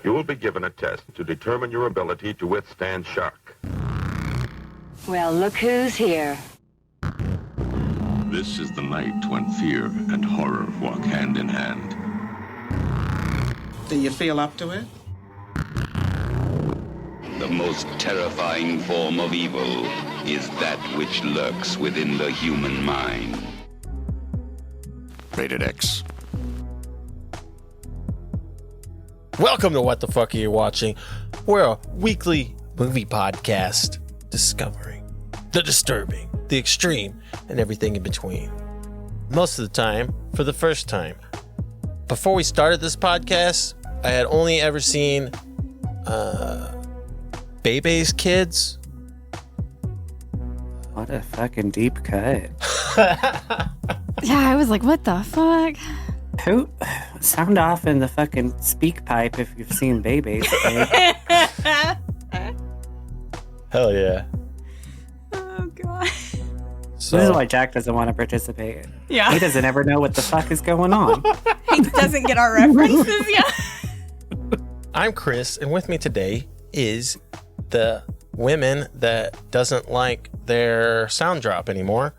You will be given a test to determine your ability to withstand shock. Well, look who's here. This is the night when fear and horror walk hand in hand. Do you feel up to it? The most terrifying form of evil is that which lurks within the human mind. Rated X. Welcome to What the Fuck Are You Watching? We're a weekly movie podcast discovering the disturbing, the extreme, and everything in between. Most of the time, for the first time. Before we started this podcast, I had only ever seen Bebe's Kids. What a fucking deep cut. Yeah, I was like, what the fuck? Who? Sound off in the fucking speak pipe if you've seen babies. Hell yeah. Oh, God. So, This is why Jack doesn't want to participate. Yeah. He doesn't ever know what the fuck is going on. He doesn't get our references yet. I'm Chris, and with me today is the women that doesn't like their sound drop anymore,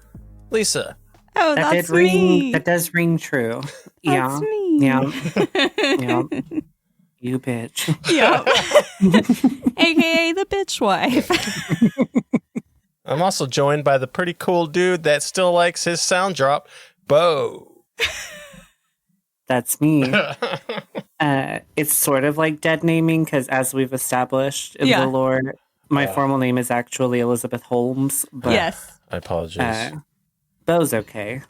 Lisa. Oh, That that's did ring. me. That does ring true. Yeah. That's me. Yeah. Yeah. You bitch. Yep. AKA the bitch wife. I'm also joined by the pretty cool dude that still likes his sound drop, Bo. That's me. It's sort of like dead naming because, as we've established in the lore, my formal name is actually Elizabeth Holmes. But, Yes. I apologize. Bo's okay.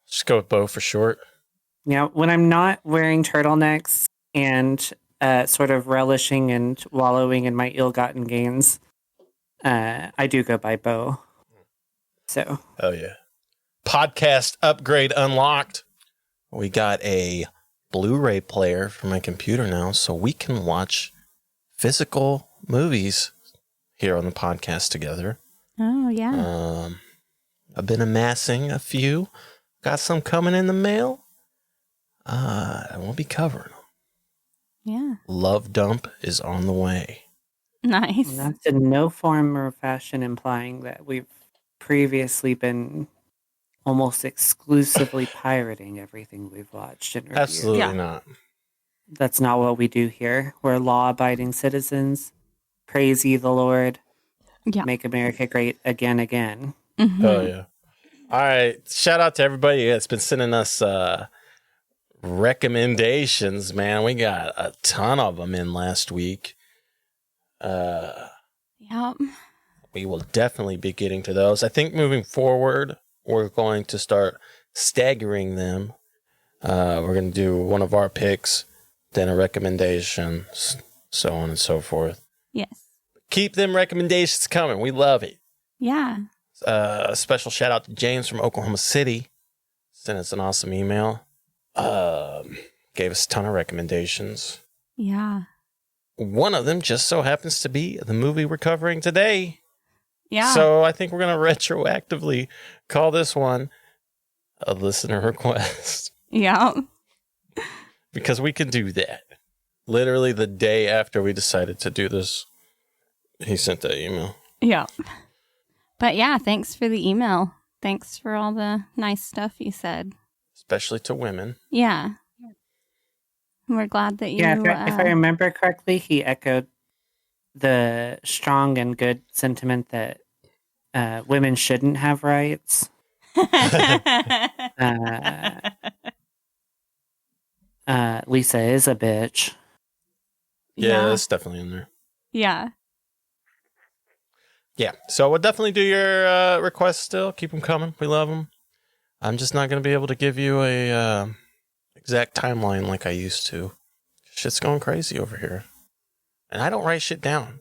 Just go with Bo for short. Yeah, when I'm not wearing turtlenecks and sort of relishing and wallowing in my ill-gotten gains, I do go by Bo. So. Oh, yeah. Podcast upgrade unlocked. We got a Blu-ray player for my computer now, so we can watch physical movies here on the podcast together. Oh, yeah. I've been amassing a few. Got some coming in the mail. I won't be covering them. Yeah. Love Dump is on the way. Nice. And that's in no form or fashion implying that we've previously been almost exclusively pirating everything we've watched and reviewed. Absolutely not. That's not what we do here. We're law-abiding citizens. Praise ye the Lord. Yeah. Make America great again, again. Mm-hmm. Oh, yeah. All right. Shout out to everybody that's been sending us recommendations, man. We got a ton of them in last week. Yep. We will definitely be getting to those. I think moving forward, we're going to start staggering them. We're going to do one of our picks, then a recommendation, so on and so forth. Yes. Keep them recommendations coming. We love it. Yeah. A special shout out to James from Oklahoma City. Sent us an awesome email. Gave us a ton of recommendations. Yeah. One of them just so happens to be the movie we're covering today. Yeah. So I think we're going to retroactively call this one a listener request. Yeah. Because we can do that. Literally the day after we decided to do this, he sent that email. Yeah. But yeah, thanks for the email. Thanks for all the nice stuff you said. Especially to women. Yeah. We're glad that you... Yeah, if I remember correctly, he echoed the strong and good sentiment that women shouldn't have rights. Lisa is a bitch. Yeah, that's definitely in there. Yeah. Yeah, so we'll definitely do your requests still. Keep them coming. We love them. I'm just not going to be able to give you a exact timeline like I used to. Shit's going crazy over here. And I don't write shit down.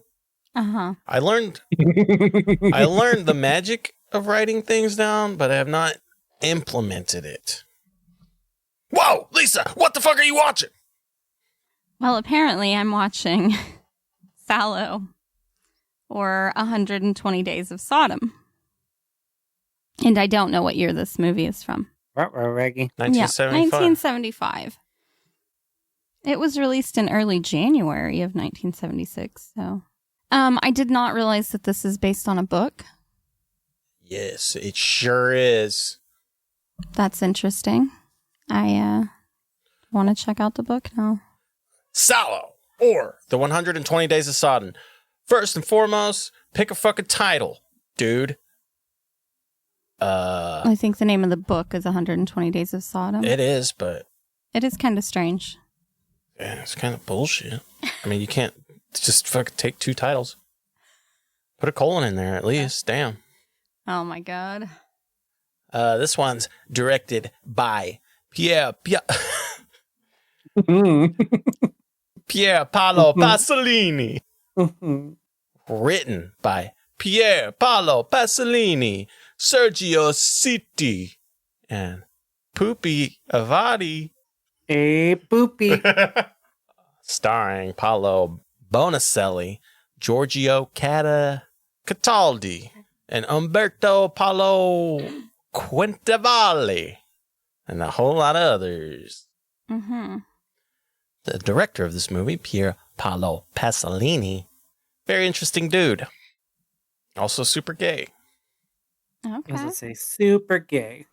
Uh-huh. I learned the magic of writing things down, but I have not implemented it. Whoa, Lisa, what the fuck are you watching? Well, apparently I'm watching Salo or 120 Days of Sodom. And I don't know what year this movie is from. Reggie. 1975. Yeah, 1975. It was released in early January of 1976. So, I did not realize that this is based on a book. Yes, it sure is. That's interesting. I want to check out the book now. Salo, or The 120 Days of Sodom. First and foremost, pick a fucking title, dude. I think the name of the book is 120 Days of Sodom. It is, but It is kind of strange. yeah, it's kind of bullshit. I mean, you can't just fucking take two titles. Put a colon in there at least. Damn. Oh my god. This one's directed by Pier Paolo Pasolini. Written by Pier Paolo Pasolini, Sergio Citti, and Pupi Avati. A poopy. Starring Paolo Bonacelli, Giorgio Cataldi, and Umberto Paolo Quintavalle, and a whole lot of others. Mm-hmm. The director of this movie, Pier Paolo Pasolini, very interesting dude. Also super gay. Okay. As I say, super gay.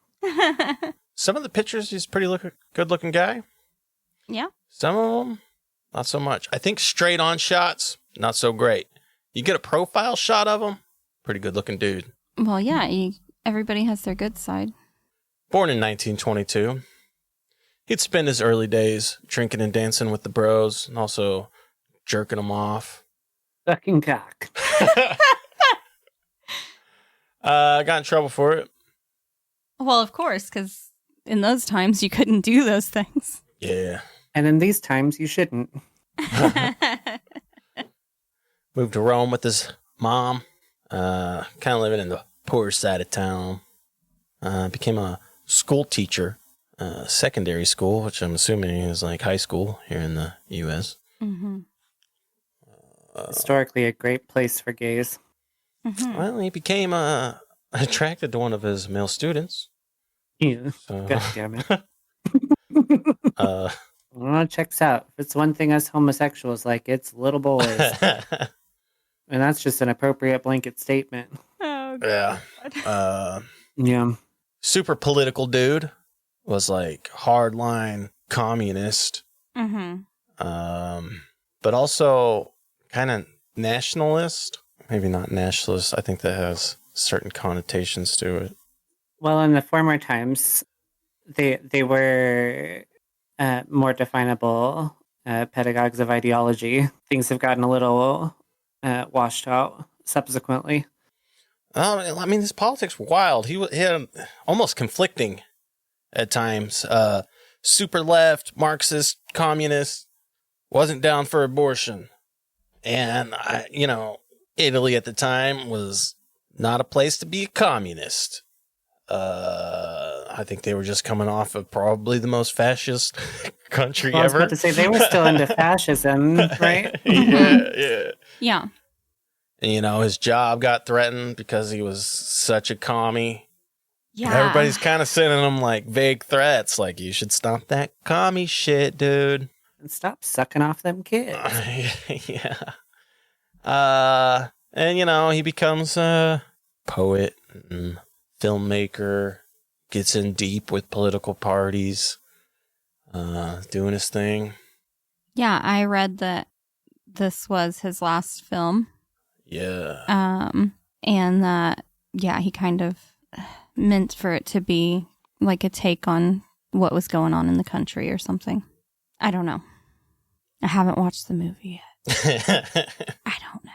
Some of the pictures, he's a pretty good looking guy. Yeah. Some of them, not so much. I think straight on shots, not so great. You get a profile shot of him, pretty good looking dude. Well, yeah, everybody has their good side. Born in 1922, he'd spend his early days drinking and dancing with the bros and also jerking them off. Fucking cock. Got in trouble for it. Well, of course, because in those times you couldn't do those things. Yeah. And in these times, you shouldn't. Moved to Rome with his mom. Kind of living in the poor side of town. Became a school teacher. Secondary school, which I'm assuming is like high school here in the U.S. Mm-hmm. Historically, a great place for gays. Mm-hmm. Well, he became attracted to one of his male students. Yeah. So, God damn it. Well, checks out. If it's one thing us homosexuals like, it's little boys. And that's just an appropriate blanket statement. Oh, yeah. Yeah. Super political dude. Was like hardline communist. Mm-hmm. But also kind of nationalist. Maybe not nationalist. I think that has certain connotations to it. Well, in the former times, they were more definable pedagogues of ideology. Things have gotten a little washed out subsequently. I mean, his politics were wild. He had almost conflicting at times. Super left, Marxist, communist, wasn't down for abortion. And, Italy at the time was not a place to be a communist. I think they were just coming off of probably the most fascist country ever. I was about to say, they were still into fascism, right? Yeah. Yeah. And, his job got threatened because he was such a commie. Yeah. Everybody's kind of sending him like vague threats, like you should stop that commie shit, dude. And stop sucking off them kids. Yeah. And he becomes a poet and filmmaker, gets in deep with political parties, doing his thing. Yeah, I read that this was his last film. Yeah. And that, he kind of meant for it to be like a take on what was going on in the country or something. I don't know. I haven't watched the movie yet. I don't know.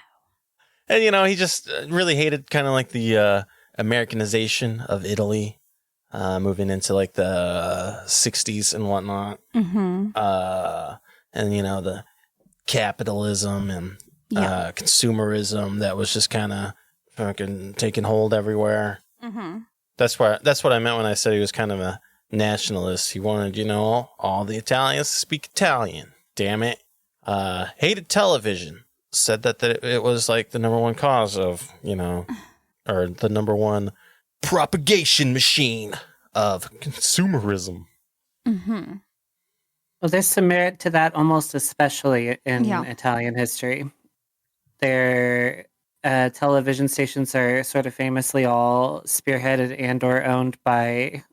And, he just really hated kind of like the Americanization of Italy, moving into like the 60s and whatnot. Mm-hmm. And, the capitalism and consumerism that was just kind of fucking taking hold everywhere. Mm-hmm. That's what I meant when I said he was kind of a nationalist. He wanted, all the Italians to speak Italian. Damn it. Hated television. Said that it was like the number one cause of, or the number one propagation machine of consumerism. Mm-hmm. Well, there's some merit to that, almost especially in Yeah. Italian history. Their television stations are sort of famously all spearheaded and or owned by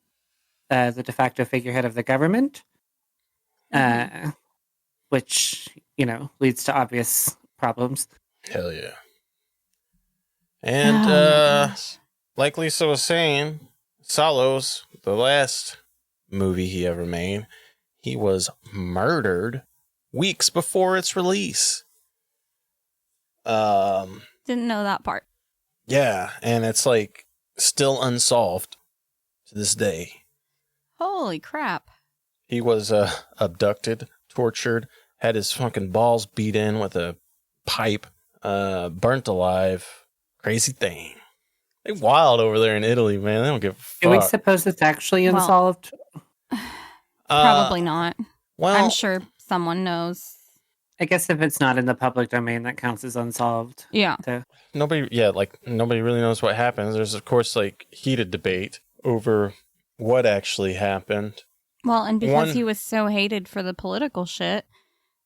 the de facto figurehead of the government, which, leads to obvious problems. Hell yeah. And Oh my gosh. like Lisa was saying, Salo's the last movie he ever made. He was murdered weeks before its release. Didn't know that part. Yeah, and it's like still unsolved to this day. Holy crap. He was abducted, tortured, had his fucking balls beat in with a pipe, burnt alive. Crazy thing. They wild over there in Italy, man. They don't give a fuck. Do we suppose it's actually Well, unsolved? Probably not. Well, I'm sure someone knows. I guess if it's not in the public domain, that counts as unsolved. Yeah. nobody really knows what happens. There's, of course, like heated debate over what actually happened. Well, and because he was so hated for the political shit,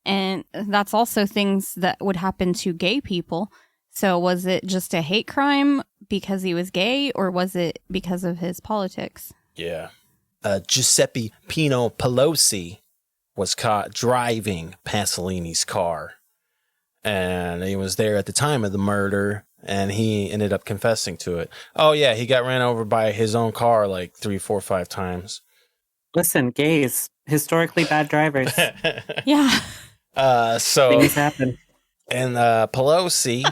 and that's also things that would happen to gay people. So was it just a hate crime because he was gay, or was it because of his politics? Yeah. Giuseppe Pino Pelosi was caught driving Pasolini's car. And he was there at the time of the murder, and he ended up confessing to it. Oh, yeah, he got ran over by his own car like 3, 4, 5 times. Listen, gays, historically bad drivers. Yeah. So Things happen. And Pelosi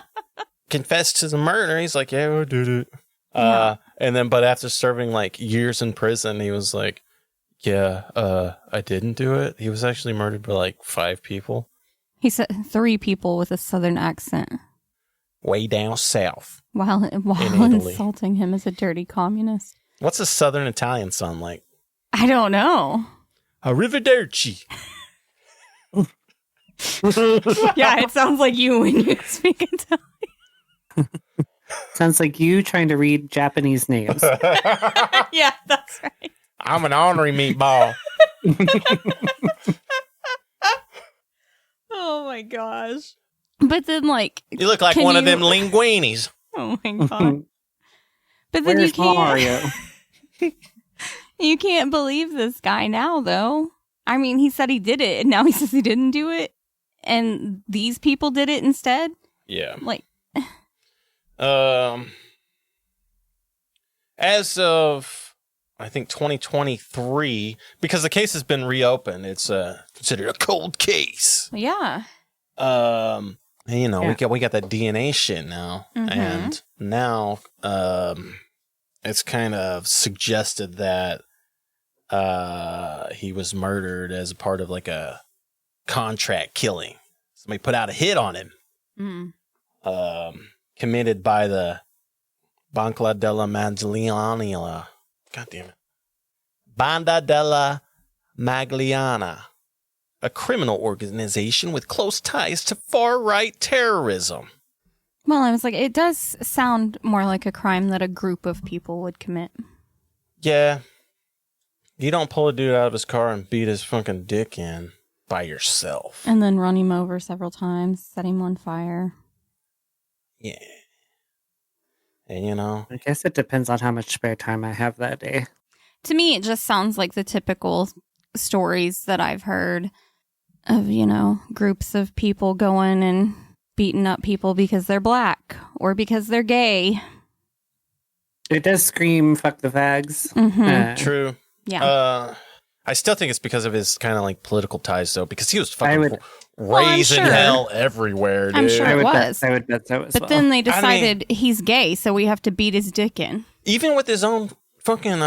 confessed to the murder. He's like, yeah, I did it. And then, but after serving like years in prison, he was like, yeah, I didn't do it. He was actually murdered by like 5 people. He said 3 people with a southern accent. Way down south. While Italy. insulting him as a dirty communist. What's a southern Italian sound like? I don't know. Arrivederci. Yeah, it sounds like you when you speak Italian. Sounds like you trying to read Japanese names. Yeah, that's right. I'm an ornery meatball. Oh my gosh. But then, like, You look like can one of you- them linguinis. Oh my god. But then Where's you can't. Mario? You can't believe this guy now, though. I mean, he said he did it, and now he says he didn't do it, and these people did it instead. Yeah. Like, As of, I think, 2023, because the case has been reopened, it's considered a cold case. yeah. And, you know, Yeah. we got that DNA shit now, Mhm. and now it's kind of suggested that he was murdered as a part of like a contract killing. Somebody put out a hit on him. Mm. Committed by the Banca della Magliana. God damn it. Banda della Magliana. A criminal organization with close ties to far-right terrorism. Well, I was like, it does sound more like a crime that a group of people would commit. Yeah. You don't pull a dude out of his car and beat his fucking dick in by yourself. And then run him over several times, set him on fire. Yeah. And you know, I guess it depends on how much spare time I have that day. To me, it just sounds like the typical stories that I've heard of, you know, groups of people going and beating up people because they're black or because they're gay. It does scream "fuck the fags." Mhm. true. Yeah. I still think it's because of his kind of like political ties, though, because he was fucking I would- raising sure. hell everywhere, dude. I'm sure I it would was. Bet, I would bet so as But well. then they decided he's gay, so we have to beat his dick in. Even with his own fucking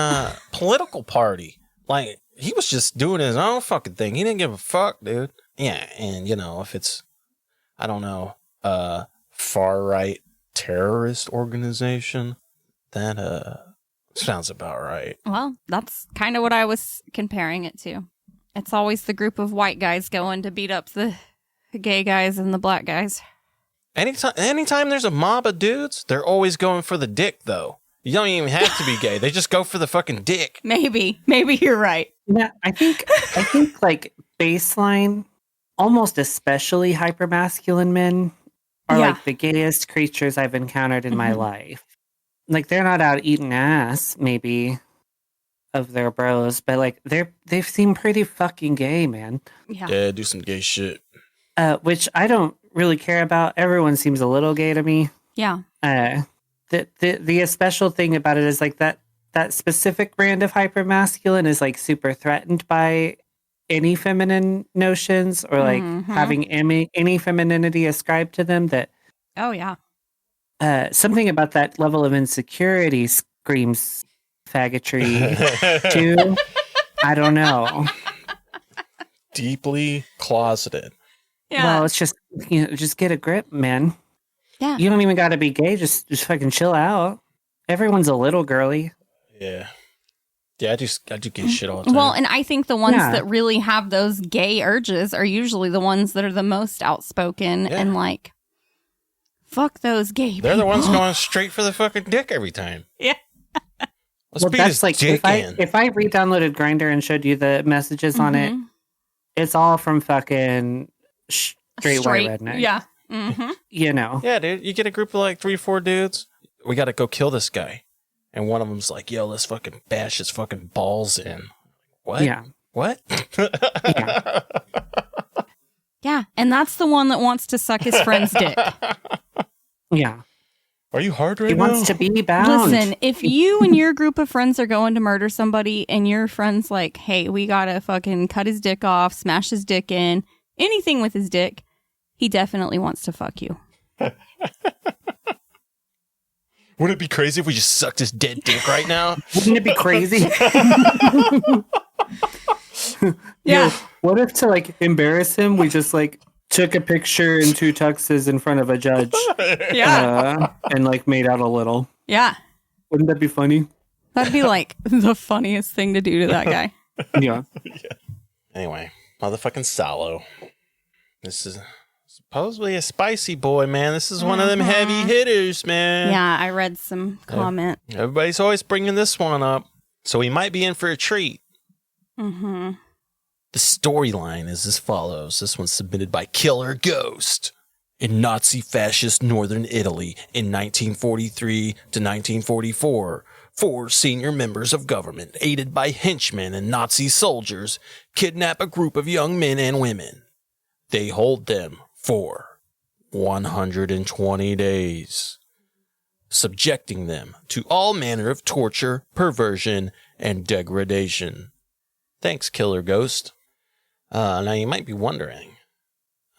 political party, like he was just doing his own fucking thing. He didn't give a fuck, dude. Yeah, and you know, if it's, I don't know, far right terrorist organization, that sounds about right. Well, that's kind of what I was comparing it to. It's always the group of white guys going to beat up the gay guys and the black guys. Anytime there's a mob of dudes, they're always going for the dick, though. You don't even have to be gay. They just go for the fucking dick. Maybe you're right. Yeah, I think like baseline, almost especially hypermasculine men are Yeah. like the gayest creatures I've encountered in my life. Like they're not out eating ass, maybe, of their bros, but like they seem pretty fucking gay, man. Yeah, do some gay shit. Which I don't really care about. Everyone seems a little gay to me. Yeah. The special thing about it is like that specific brand of hypermasculine is like super threatened by any feminine notions or like having any femininity ascribed to them. That Oh yeah. something about that level of insecurity screams faggotry too. I don't know. Deeply closeted. Yeah. Well, it's just just get a grip, man. Yeah. You don't even got to be gay. Just fucking chill out. Everyone's a little girly. Yeah. Yeah, I do gay shit all the time. Well, and I think the ones Yeah. that really have those gay urges are usually the ones that are the most outspoken and like, fuck those gay They're the people. ones going straight for the fucking dick every time. Yeah. Let's Well, beat that's his like dick in. if I re-downloaded Grindr and showed you the messages on it, it's all from fucking straight white redneck. Yeah. Mm-hmm. You know. Yeah, dude. You get a group of like 3 or 4 dudes. We got to go kill this guy. And one of them's like, yo, let's fucking bash his fucking balls in. What? Yeah. What? Yeah. Yeah. And that's the one that wants to suck his friend's dick. Yeah. Are you hard right He now? wants to be bound. Listen, if you and your group of friends are going to murder somebody and your friend's like, hey, we gotta fucking cut his dick off, smash his dick in, anything with his dick, he definitely wants to fuck you. Wouldn't it be crazy if we just sucked his dead dick right now? Wouldn't it be crazy? Yeah. Yo, what if to like embarrass him, we just like took a picture in 2 tuxes in front of a judge Yeah. and like made out a little? Yeah. Wouldn't that be funny? That'd be like the funniest thing to do to that guy. Yeah. Anyway, motherfucking Salo. This is supposedly a spicy boy, man. This is one of them heavy hitters, man. Yeah, I read some comment. Everybody's always bringing this one up. So he might be in for a treat. Mm-hmm. The storyline is as follows. This one's submitted by Killer Ghost. In Nazi fascist northern Italy in 1943 to 1944, 4 senior members of government, aided by henchmen and Nazi soldiers, kidnap a group of young men and women. They hold them for 120 days, subjecting them to all manner of torture, perversion, and degradation. Thanks, Killer Ghost. Now you might be wondering,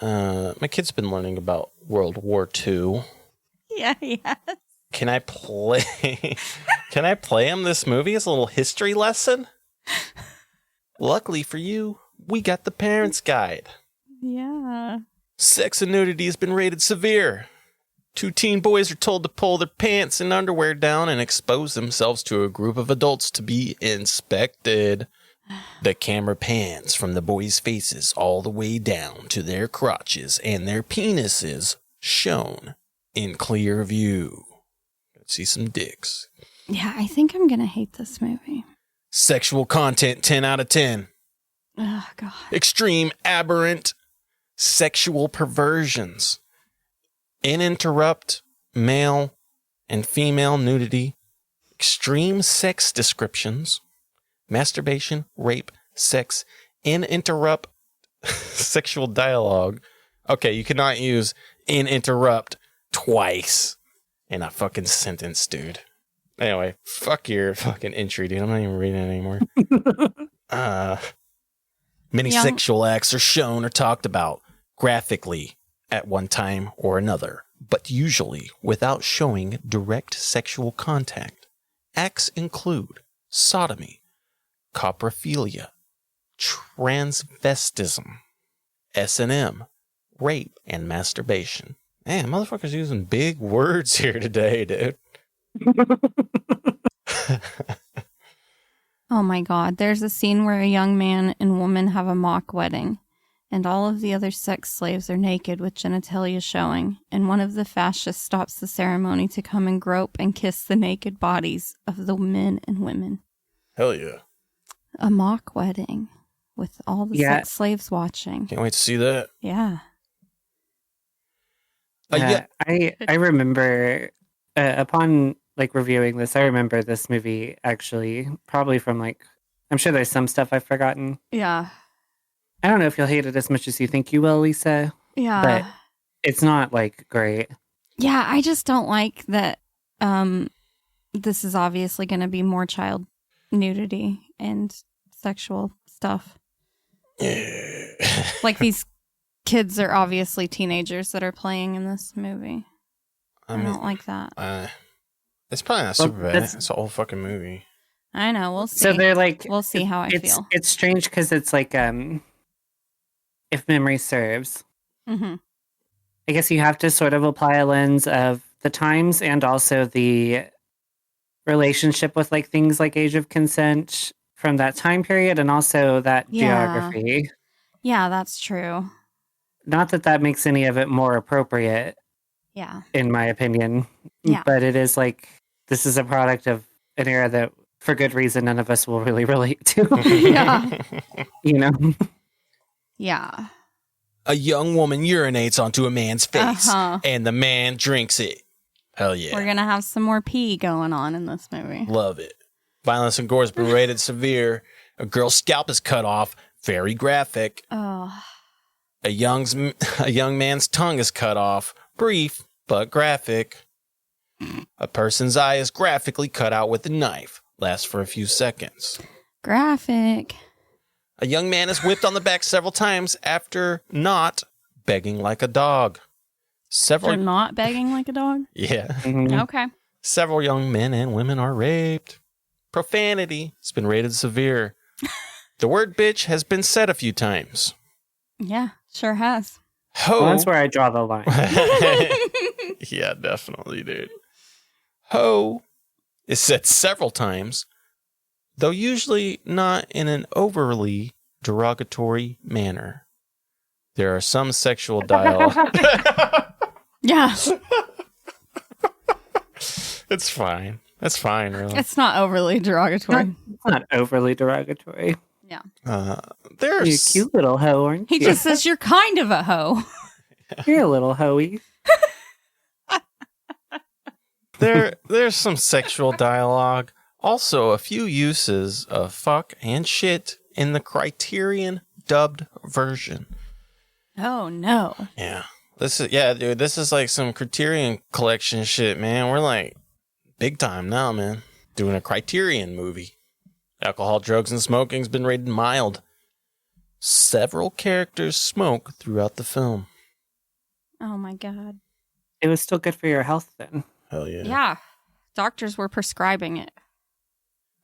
my kid's been learning about World War II. Yeah, yes. Can I play him this movie as a little history lesson? Luckily for you, we got the parents' guide. Yeah. Sex and nudity has been rated severe. 2 teen boys are told to pull their pants and underwear down and expose themselves to a group of adults to be inspected. The camera pans from the boys' faces all the way down to their crotches and their penises shown in clear view. Let's see some dicks. Yeah, I think I'm gonna hate this movie. Sexual content 10 out of 10. Oh, God. Extreme aberrant sexual perversions. Uninterrupt male and female nudity. Extreme sex descriptions. Masturbation, rape, sex, uninterrupt sexual dialogue. Okay, you cannot use uninterrupt twice in a fucking sentence, dude. Anyway, fuck your fucking entry, dude. I'm not even reading it anymore. Many sexual acts are shown or talked about graphically at one time or another, but usually without showing direct sexual contact. Acts include sodomy, coprophilia, transvestism, S&M, rape, and masturbation. Man, motherfuckers using big words here today, dude. Oh my God. There's a scene where a young man and woman have a mock wedding. and all of the other sex slaves are naked with genitalia showing, and one of the fascists stops the ceremony to come and grope and kiss the naked bodies of the men and women. Hell yeah. A mock wedding with all the sex slaves watching. Can't wait to see that. Yeah. I remember upon like reviewing this, I remember this movie actually probably from like, I'm sure there's some stuff I've forgotten. Yeah. I don't know if you'll hate it as much as you think you will, Lisa. Yeah. But it's not like great. Yeah, I just don't like that this is obviously going to be more child nudity and sexual stuff. Like these kids are obviously teenagers that are playing in this movie. I don't like that. It's probably not super bad. It's a whole fucking movie. I know. We'll see. So they're like, we'll see how I feel. It's strange because it's like, if memory serves, mm-hmm. I guess you have to sort of apply a lens of the times and also the relationship with like things like age of consent from that time period and also that geography. Yeah, that's true. Not that that makes any of it more appropriate. Yeah. In my opinion. Yeah. But it is like, this is a product of an era that, for good reason, none of us will really relate to. Yeah. You know? Yeah. A young woman urinates onto a man's face, and the man drinks it. Hell yeah. We're going to have some more pee going on in this movie. Love it. Violence and gore has been rated severe. A girl's scalp is cut off. Very graphic. Oh. A young man's tongue is cut off. Brief, but graphic. A person's eye is graphically cut out with a knife. Lasts for a few seconds. Graphic. A young man is whipped on the back several times after not begging like a dog. They're not begging like a dog? Yeah. Mm-hmm. Okay. Several young men and women are raped. Profanity has been rated severe. The word bitch has been said a few times. Yeah, sure has. Ho. Well, that's where I draw the line. Yeah, definitely, dude. Ho is said several times, though usually not in an overly derogatory manner. There are some sexual dialogue. Yeah. It's fine. That's fine, really. It's not overly derogatory. It's not overly derogatory. Yeah. You're a cute little hoe, aren't you? He just says you're kind of a hoe. You're a little hoey. There's some sexual dialogue. Also, a few uses of fuck and shit in the Criterion dubbed version. Oh, no. Yeah. This is like some Criterion collection shit, man. We're like big time now, man. Doing a Criterion movie. Alcohol, drugs, and smoking's been rated mild. Several characters smoke throughout the film. Oh, my God. It was still good for your health then. Hell yeah. Yeah. Doctors were prescribing it.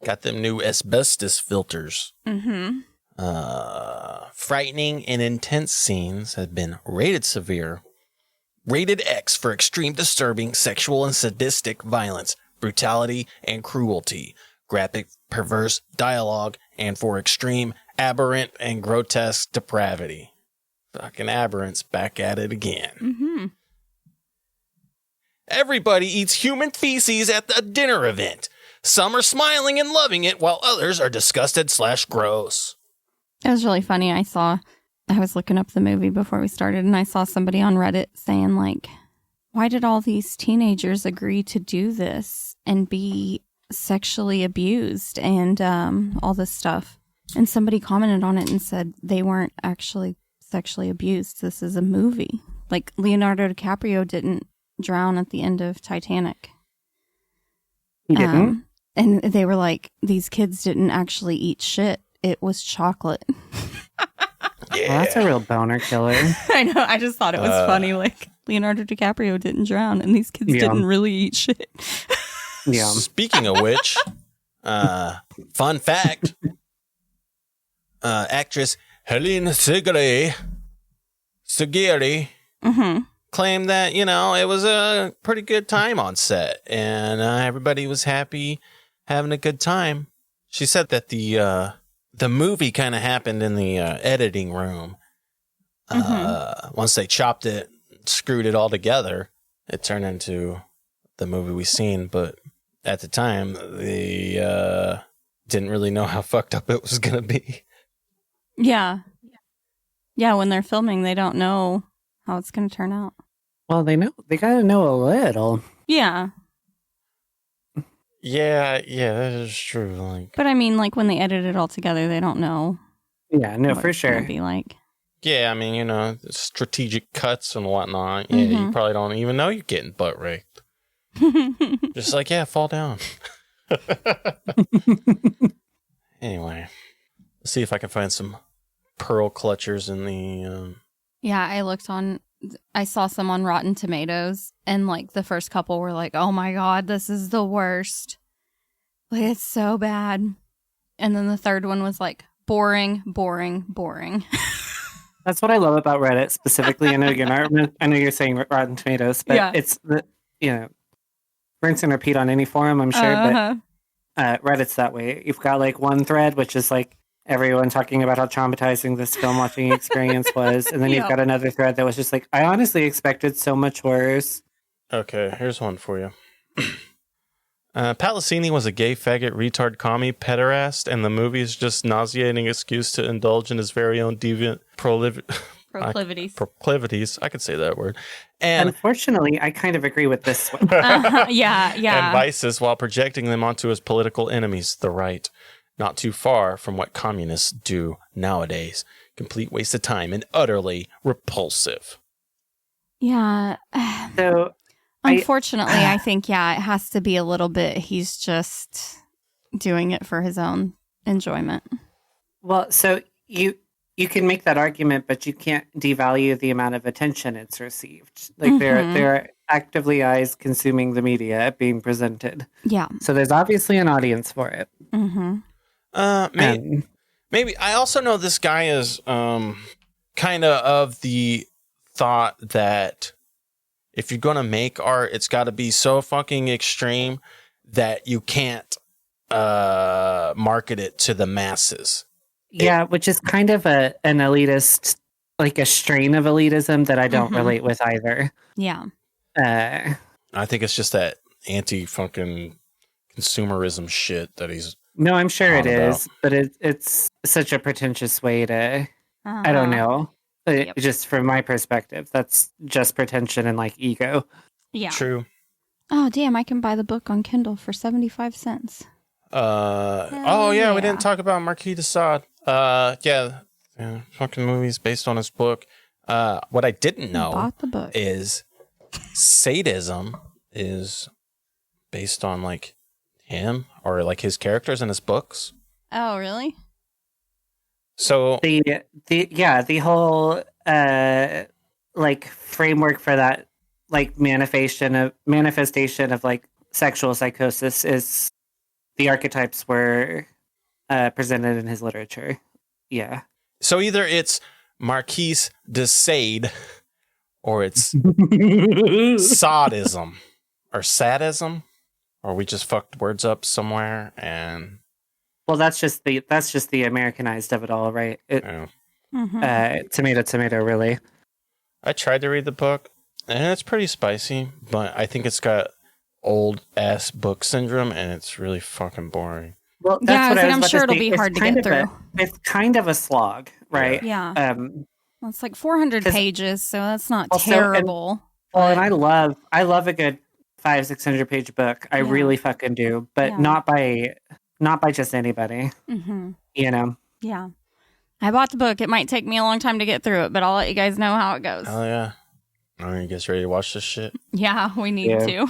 Got them new asbestos filters. Mm-hmm. Frightening and intense scenes have been rated severe. Rated X for extreme disturbing sexual and sadistic violence, brutality, and cruelty. Graphic, perverse dialogue, and for extreme, aberrant, and grotesque depravity. Fucking aberrant's back at it again. Mm-hmm. Everybody eats human feces at the dinner event. Some are smiling and loving it, while others are disgusted / gross. It was really funny. I was looking up the movie before we started, and I saw somebody on Reddit saying, like, why did all these teenagers agree to do this and be sexually abused and all this stuff? And somebody commented on it and said they weren't actually sexually abused. This is a movie. Like, Leonardo DiCaprio didn't drown at the end of Titanic. He didn't? And they were like, these kids didn't actually eat shit. It was chocolate. Yeah. Well, that's a real boner killer. I know. I just thought it was funny. Like, Leonardo DiCaprio didn't drown, and these kids didn't really eat shit. Yeah. Speaking of which, fun fact, actress Helene Segre claimed that, it was a pretty good time on set, and everybody was happy, having a good time. She said that the movie kind of happened in the editing room. Once they chopped it, screwed it all together, it turned into the movie we seen. But at the time, they didn't really know how fucked up it was going to be. Yeah. Yeah, when they're filming, they don't know how it's going to turn out. Well, they got to know a little. Yeah. Yeah, that is true. Like, But I mean, like when they edit it all together, they don't know. Yeah, no, what for it's gonna sure. be like. yeah, I mean, you know, strategic cuts and whatnot. Yeah, you probably don't even know you're getting butt raped. Just like, yeah, fall down. Anyway, let's see if I can find some pearl clutchers in the. Yeah, I saw some on Rotten Tomatoes, and like the first couple were like, "Oh my god, this is the worst. Like it's so bad." And then the third one was like, "Boring, boring, boring." That's what I love about Reddit specifically. I know you're saying Rotten Tomatoes, but Yeah. it's rinse and repeat on any forum, I'm sure. But Reddit's that way. You've got like one thread, which is like everyone talking about how traumatizing this film watching experience was, and then you've got another thread that was just like, I honestly expected so much worse. Okay, here's one for you. Pasolini was a gay faggot, retard, commie, pederast, and the movie is just nauseating excuse to indulge in his very own deviant proclivities. I could say that word. And unfortunately, I kind of agree with this one. Yeah. And vices while projecting them onto his political enemies, the right. Not too far from what communists do nowadays. Complete waste of time and utterly repulsive. Yeah. So, Unfortunately, I think, it has to be a little bit, he's just doing it for his own enjoyment. well, so you can make that argument, but you can't devalue the amount of attention it's received. Like there are actively eyes consuming the media being presented. Yeah. So there's obviously an audience for it. Maybe I also know this guy is kind of the thought that if you're gonna make art, it's got to be so fucking extreme that you can't market it to the masses. Yeah, which is kind of an elitist, like a strain of elitism that I don't relate with either. Yeah. I think it's just that anti-fucking consumerism shit that he's. No, I'm sure it about. is, but it's such a pretentious way to. I don't know. Just from my perspective, that's just pretension and like ego. Yeah. True. Oh, damn, I can buy the book on Kindle for 75 cents. We didn't talk about Marquis de Sade. Fucking movies based on his book. What I didn't know Bought the book. is sadism is based on like him or like his characters in his books. Oh, really? So the whole like framework for that like manifestation of like sexual psychosis is the archetypes were presented in his literature. Yeah. So either it's Marquis de Sade or it's sadism or sadism, or we just fucked words up somewhere and. Well, that's just the Americanized of it all, right? Tomato, really. I tried to read the book, and it's pretty spicy, but I think it's got old ass book syndrome, and it's really fucking boring. Well, that's what I was I'm about sure to it'll say. be It's hard to kind get of through. It's kind of a slog, right? Yeah. Well, it's like 400 'cause- pages, so that's not Also, terrible. and I love a good 500-600 page book. I really fucking do, but not by just anybody. You know. Yeah. I bought the book. It might take me a long time to get through it, but I'll let you guys know how it goes. Oh yeah. Are you guys ready to watch this shit? Yeah, we need to.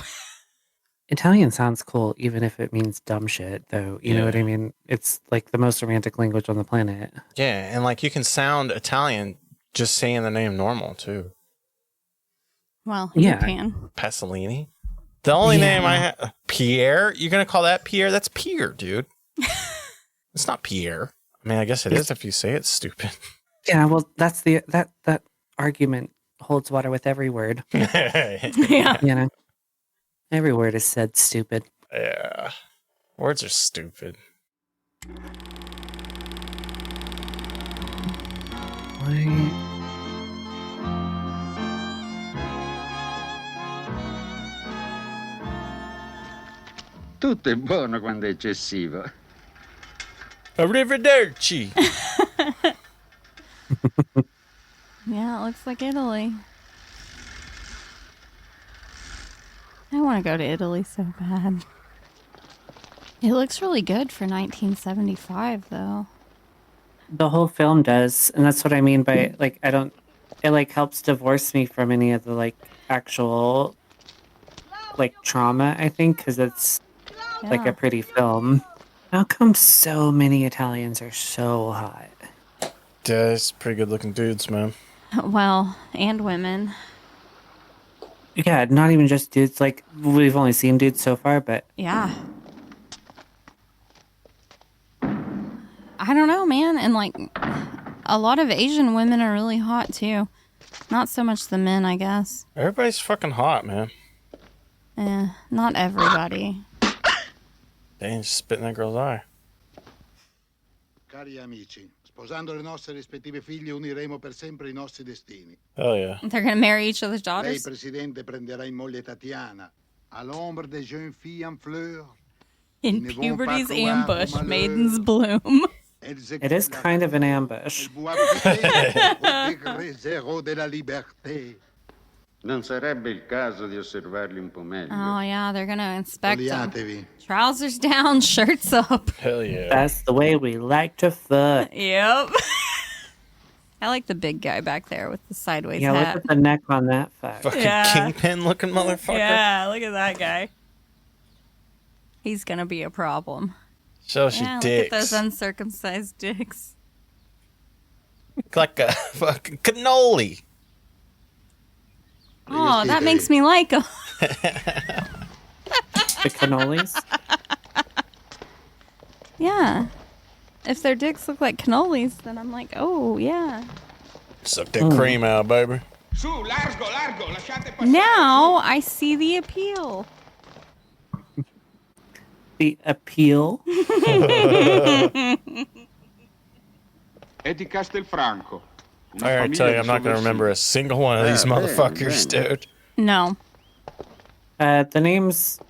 Italian sounds cool, even if it means dumb shit, though. You know what I mean? It's like the most romantic language on the planet. Yeah, and like you can sound Italian just saying the name normal too. Well, you can. Pasolini. The only name I have, Pierre. You're gonna call that Pierre? That's Pierre, dude. It's not Pierre. I mean, I guess it is if you say it's stupid. Yeah, well, that's that argument holds water with every word. Yeah. You know, every word is said stupid. Yeah, words are stupid. Tutto è buono quando è eccessivo. Arrivederci. Yeah, it looks like Italy. I want to go to Italy so bad. It looks really good for 1975, though. The whole film does, and that's what I mean by like I don't. It like helps divorce me from any of the like actual like trauma. I think because it's like Yeah. a pretty film. How come so many Italians are so hot? Yeah, it's pretty good looking dudes, man. Well, and women. Yeah, not even just dudes. Like we've only seen dudes so far, but Yeah. I don't know, man. And like a lot of Asian women are really hot too. Not so much the men, I guess. Everybody's fucking hot, man. Not everybody. Dang, just spit in that girl's eye. Cari amici, sposando le nostre rispettive figlie uniremo per sempre I nostri destini. Hell yeah. They're gonna marry each other's Lei, daughters. presidente, prenderà in moglie Tatiana, à l'ombre des jeunes filles en fleurs. In ne vont puberty's pas croire au ambush, malheur. maidens bloom. it is kind of an ambush. Boivent du thé au degré zéro de la liberté. Non sarebbe il caso di osservarli un po' meglio. Oh yeah, they're gonna inspect them. Oliatevi. Trousers down, shirts up. Hell yeah. That's the way we like to fuck. Yep. I like the big guy back there with the sideways Yeah, look hat. at the neck on that fuck. Fucking Yeah. kingpin looking motherfucker. Yeah, look at that guy. He's gonna be a problem. Shows you Yeah, look dicks. at those uncircumcised dicks. Like a fucking cannoli. Oh, that makes me like him. The cannolis. Yeah. If their dicks look like cannolis, then I'm like, oh, yeah. Suck that cream out, baby. Now I see the appeal. The appeal. È di Castelfranco. I gotta tell you, I'm not gonna remember a single one of these motherfuckers, dude. No. The names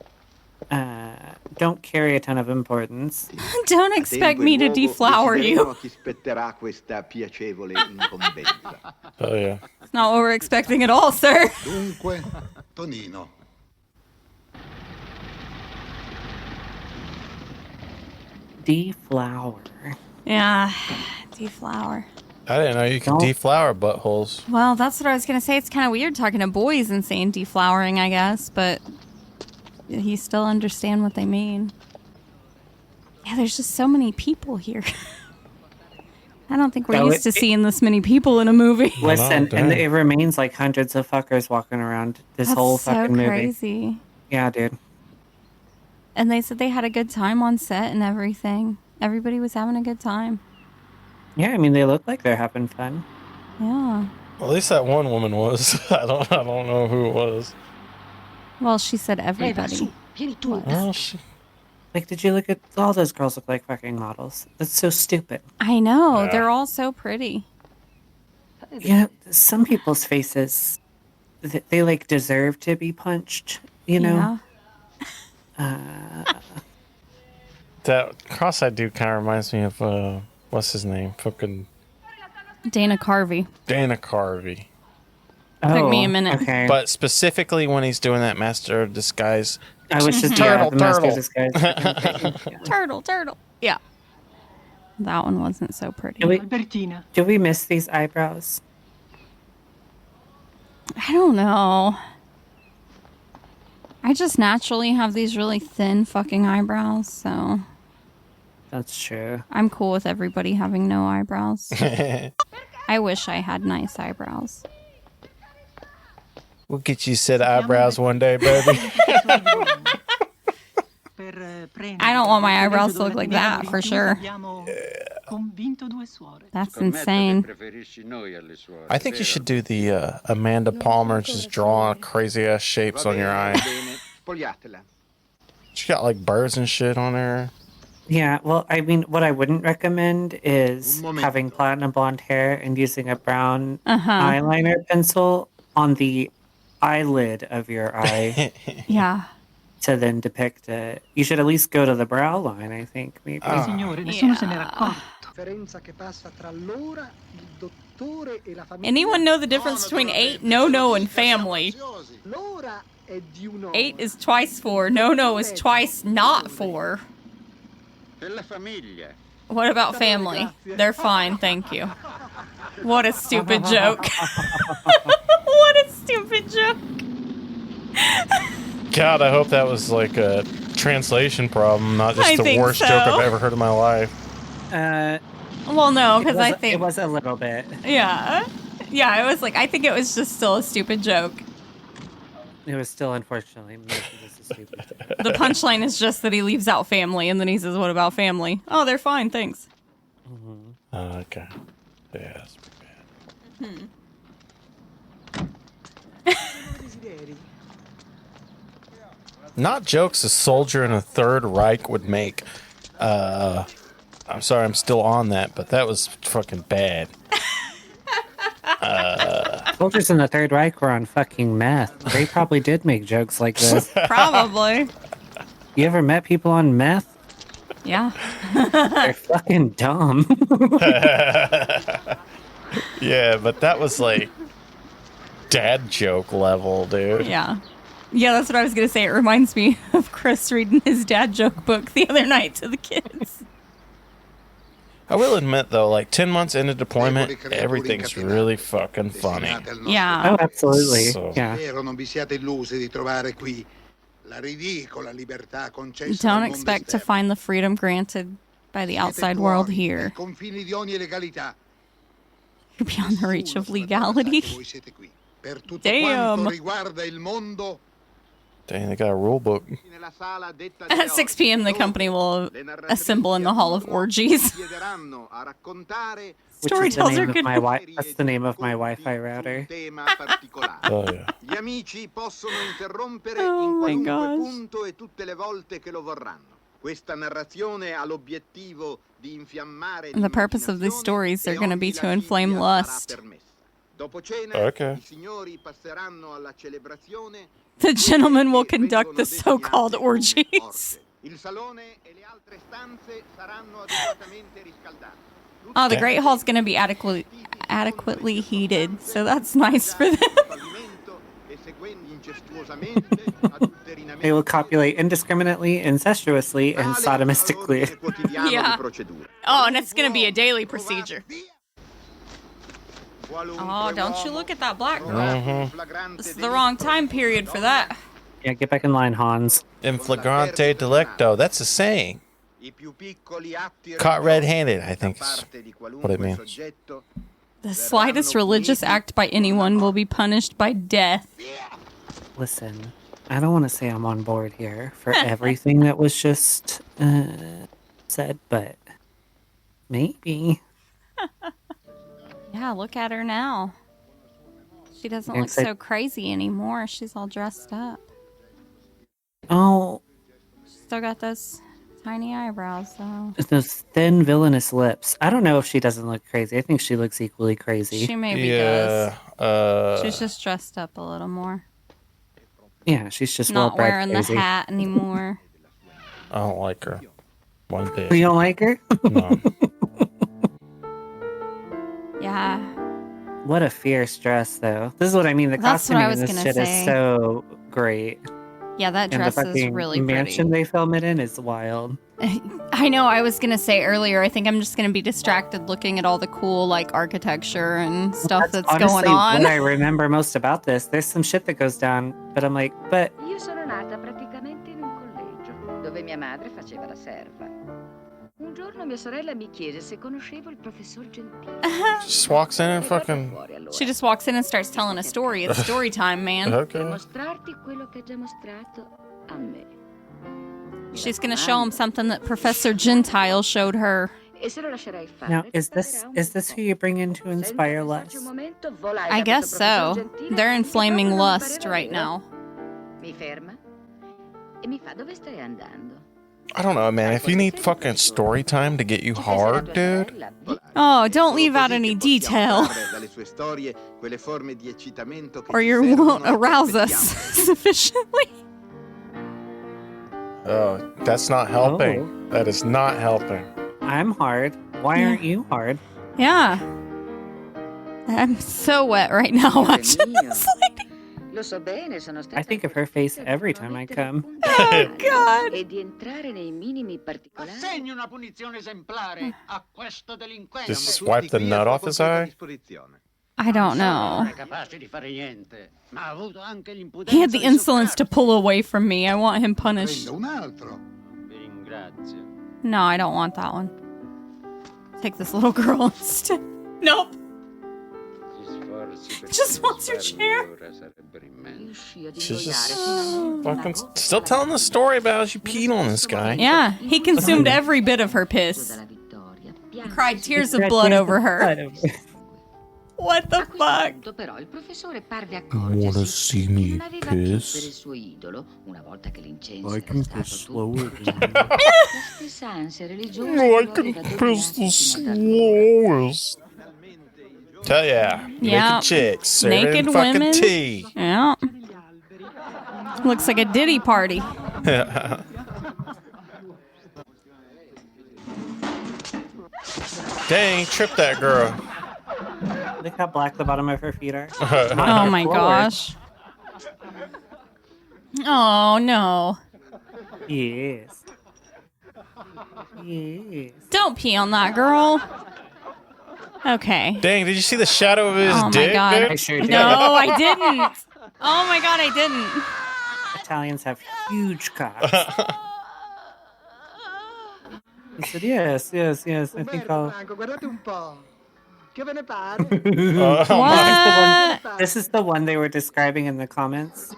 don't carry a ton of importance. Don't expect me to deflower you. Oh yeah. It's not what we're expecting at all, sir. Dunque, Tonino. Deflower. Yeah, deflower. I didn't know you could Don't- deflower buttholes. Well, that's what I was going to say. It's kind of weird talking to boys and saying deflowering, I guess, but you still understand what they mean. Yeah, there's just so many people here. I don't think we're No, used to seeing this many people in a movie. Listen, no, and damn. it remains like hundreds of fuckers walking around this That's whole so fucking movie. crazy. Yeah, dude. And they said they had a good time on set and everything. Everybody was having a good time. Yeah, I mean they look like they're having fun. Yeah. Well, at least that one woman was. I don't know who it was. Well, she said everybody. Oh, she, Like, did you look at all those girls look like fucking models? That's so stupid. I know. Yeah. They're all so pretty. Yeah, some people's faces, they like deserve to be punched. You know. that cross-eyed dude kind of reminds me of what's his name? Fucking Dana Carvey. Dana Carvey. Took me a minute. Okay. But specifically when he's doing that Master of Disguise. I was just Turtle, the Master turtle. Disguise. Turtle. Yeah. That one wasn't so pretty. Do we miss these eyebrows? I don't know. I just naturally have these really thin fucking eyebrows, so That's true. I'm cool with everybody having no eyebrows. I wish I had nice eyebrows. We'll get you a set of eyebrows one day, baby. I don't want my eyebrows to look like that, for sure. That's insane. I think you should do the Amanda Palmer, just draw crazy ass shapes on your eye. She got like birds and shit on her. Yeah, well, I mean, what I wouldn't recommend is having platinum blonde hair and using a brown eyeliner pencil on the eyelid of your eye. Yeah. to then depict it. You should at least go to the brow line, I think, maybe. Anyone know the difference between 8, no, and family? 8 is twice 4, no is twice not 4. What about family? They're fine, thank you. What a stupid joke. What a stupid joke. God, I hope that was like a translation problem, not just the worst joke I've ever heard in my life. Well, no, because I think... It was a little bit. Yeah. Yeah, it was like, I think it was just still a stupid joke. It was still, unfortunately, just a stupid joke. The punchline is just that he leaves out family, and then he says, what about family? Oh, they're fine, thanks. Okay. Yeah, that's pretty bad. Not jokes a soldier in a Third Reich would make. I'm sorry, I'm still on that, but that was fucking bad. Soldiers in the Third Reich were on fucking meth. They probably did make jokes like this. Probably. You ever met people on meth? Yeah. They're fucking dumb. Yeah, but that was like dad joke level, dude. Yeah. Yeah, that's what I was going to say. It reminds me of Chris reading his dad joke book the other night to the kids. I will admit, though, like 10 months into deployment, everything's really fucking funny. Yeah. Oh, absolutely. So. Yeah. Don't expect to find the freedom granted by the outside world here. You're beyond the reach of legality. Damn. Dang, they got a rule book. At 6 p.m., the company will assemble in the Hall of Orgies. Storytellers are good. That's the name of my Wi-Fi router. Oh, yeah. Oh, my gosh. And the purpose of these stories are going to be to inflame lust. Okay. The gentleman will conduct the so-called orgies. Oh, the Great Hall's going to be adequately heated, so that's nice for them. They will copulate indiscriminately, incestuously, and sodomistically. Yeah. Oh, and it's going to be a daily procedure. Oh, don't you look at that black girl. Mm-hmm. This is the wrong time period for that. Yeah, get back in line, Hans. In flagrante delicto. That's a saying. Caught red-handed, I think is what it means. The slightest religious act by anyone will be punished by death. Listen, I don't want to say I'm on board here for everything that was just said, but maybe. Yeah, look at her now. She doesn't look so crazy anymore. She's all dressed up. Oh. She's still got those tiny eyebrows, though. Those thin, villainous lips. I don't know if she doesn't look crazy. I think she looks equally crazy. She maybe does. She's just dressed up a little more. Yeah, she's just not wearing crazy. the hat anymore. I don't like her. One bit. You don't like her? No. Yeah. What a fierce dress, though. This is what I mean. The costuming in this shit is so great. Yeah, that dress and the is really mansion pretty. they film it in is wild. I know, I was going to say earlier, I think I'm just going to be distracted looking at all the cool, like, architecture and stuff that's honestly going on. What I remember most about this, there's some shit that goes down, but I'm like, but... Io sono nata praticamente in un collegio, dove mia madre faceva la serva. Un giorno mia sorella mi chiese se conoscevo il professor Gentile. She just walks in and fucking... She just walks in and starts telling a story. It's story time, man. Okay. Mostrarti quello che ha già mostrato a me. She's going to show him something that Professor Gentile showed her. Now, is this who you bring in to inspire lust? I guess so. They're inflaming lust right now. Mi ferma e mi fa dove stai andando. I don't know, man. If you need fucking story time to get you hard, dude. Oh, don't leave out any detail. Or you won't arouse us sufficiently. Oh, that's not helping. That is not helping. I'm hard. Why aren't you hard? Yeah. I'm so wet right now watching this lady. Lo so bene, sono stata I think of her face every time I come. Oh, God. e di entrare nei minimi particolari. Assegni una punizione esemplare a questo delinquente. Just swipe the nut off his eye? I don't know. Non è capace di fare niente, ma ha avuto anche l'impudenza He had the di insolence to pull away from me. I want him punished. un altro. Vi ringrazio. No, I don't want that one. Take this little girl instead. Nope. Just wants her chair. She's just fucking still telling the story about how she peed on this guy. Yeah, he consumed every bit of her piss. Cried tears of blood over her. What the fuck? Però il professore parve Wanna accorgersi see me che non aveva più per il piss? suo idolo, una volta che l'incenso I era can stato piss tutto slower. la stessa ansia religiosa No, I che lo can aveva piss the dominato fino ad slowest. Tell ya, Yeah. naked chicks serving Naked fucking women. tea. Yeah. Looks like a Diddy party. Dang, tripped that girl. Look how black the bottom of her feet are. Oh my gosh. Oh no. Yes. Yes. Don't pee on that girl. Okay. Dang, did you see the shadow of his Oh my dick? god. dude? I sure did. No, I didn't. Oh my god, I didn't. Italians have huge cocks. He said, yes. I think I'll... Guardate un po'. Che ve ne pare? What? This is the one they were describing in the comments.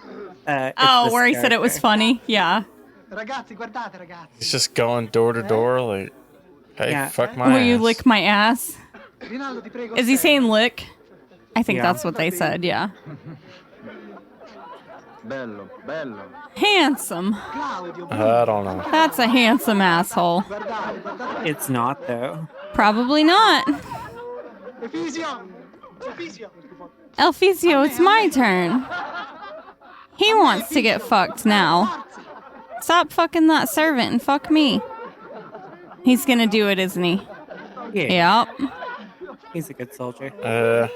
It's Oh, this where he said it was character. funny? Yeah. Ragazzi, guardate, ragazzi. He's just going door to door like, hey, Yeah. fuck my Will ass. you lick my ass? Rinaldo, ti prego. Is he saying lick? I think Yeah. that's what they said, yeah. Bello, bello. Handsome. Claudio, I don't know. That's a handsome asshole. guardate. It's not, though. Probably not. Efisio! Efisio! Elfisio, it's my turn. He wants to get fucked now. Stop fucking that servant and fuck me. He's gonna do it, isn't he? Yeah. Yep. He's a good soldier.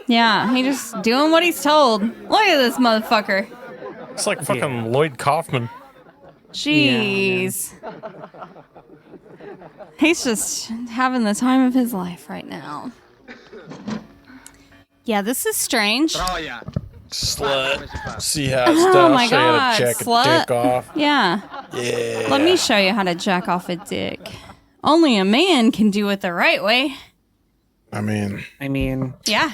Yeah, he just doing what he's told. Look at this motherfucker. It's like fucking Lloyd Kaufman. Jeez. He's just having the time of his life right now. Yeah, this is strange. Slut. See how it's Oh done. my Show you how god, to jack slut. a dick off. Yeah. Yeah. Let me show you how to jack off a dick. Only a man can do it the right way. I mean, Yeah.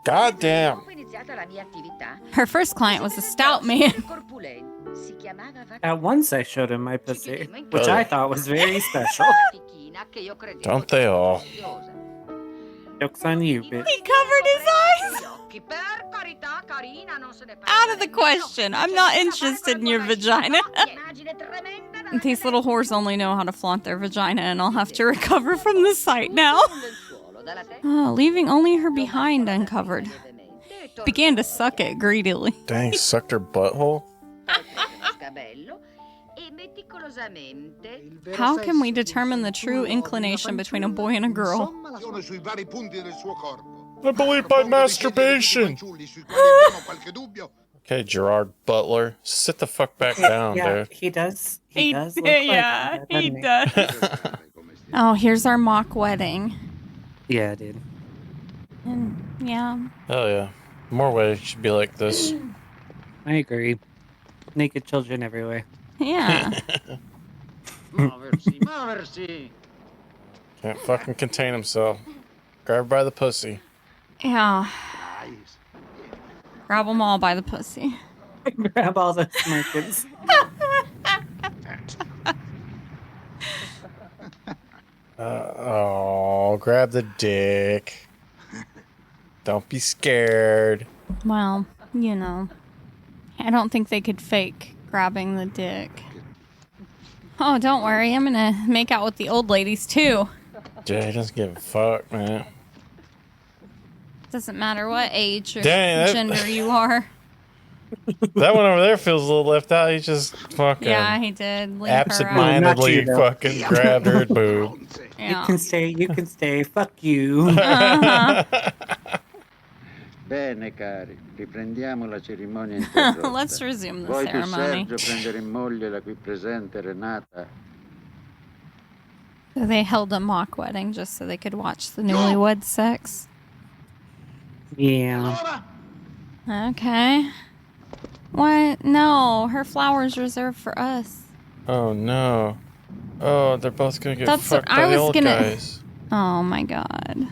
goddamn. Dopo iniziata la mia attività, Her first client was a stout man. corpulento, si chiamava At once I showed him my pussy, which Oh. I thought was very special. Vatichina che io credevo Don't they all? preziosa. Joke's on you, bitch. He covered his eyes. Gli occhi, per carità, carina, non se ne parla Out of the nemmeno. question. I'm not interested in your vagina. Immagine tremenda dalla These little whores only know how to flaunt their vagina, and I'll have to recover from the sight now. suolo, dalla testa Oh, leaving only her behind uncovered. Began to suck it greedily. Dang, sucked her butthole? dello scabello e meticolosamente How can we determine the true inclination between a boy and a girl? sui vari punti del suo corpo. I believe by masturbation. Fanciulli sui quali abbiamo qualche dubbio. Okay, Gerard Butler, sit the fuck back down, Yeah, dude. he does. He does. Look like that, he doesn't does. Oh, here's our mock wedding. Yeah, dude. And yeah. Hell yeah. More ways should be like this. I agree. Naked children everywhere. Yeah. Muoversi, muoversi. Can't fucking contain himself. Grab her by the pussy. Yeah. Grab them all by the pussy. Grab all the smirkins. Oh, grab the dick. Don't be scared. Well, you know. I don't think they could fake grabbing the dick. Oh, don't worry. I'm gonna make out with the old ladies too. Jay doesn't give a fuck, man. Doesn't matter what age or Dang, that- gender you are. That one over there feels a little left out. He just fucking Yeah, he did. Leave her out. absentmindedly Not you, though. fucking grabbed her boob. Yeah. You can stay. Fuck you. Bene, cari, riprendiamo la cerimonia interrotta. Let's resume the Vuoi tu, ceremony. Sergio, prendere in moglie la qui presente Renata? They held a mock wedding just so they could watch the newlywed sex. Yeah. Okay. What? No, her flower's reserved for us. Oh no. Oh, they're both gonna get That's what fucked I by the was old gonna- guys. Oh my god.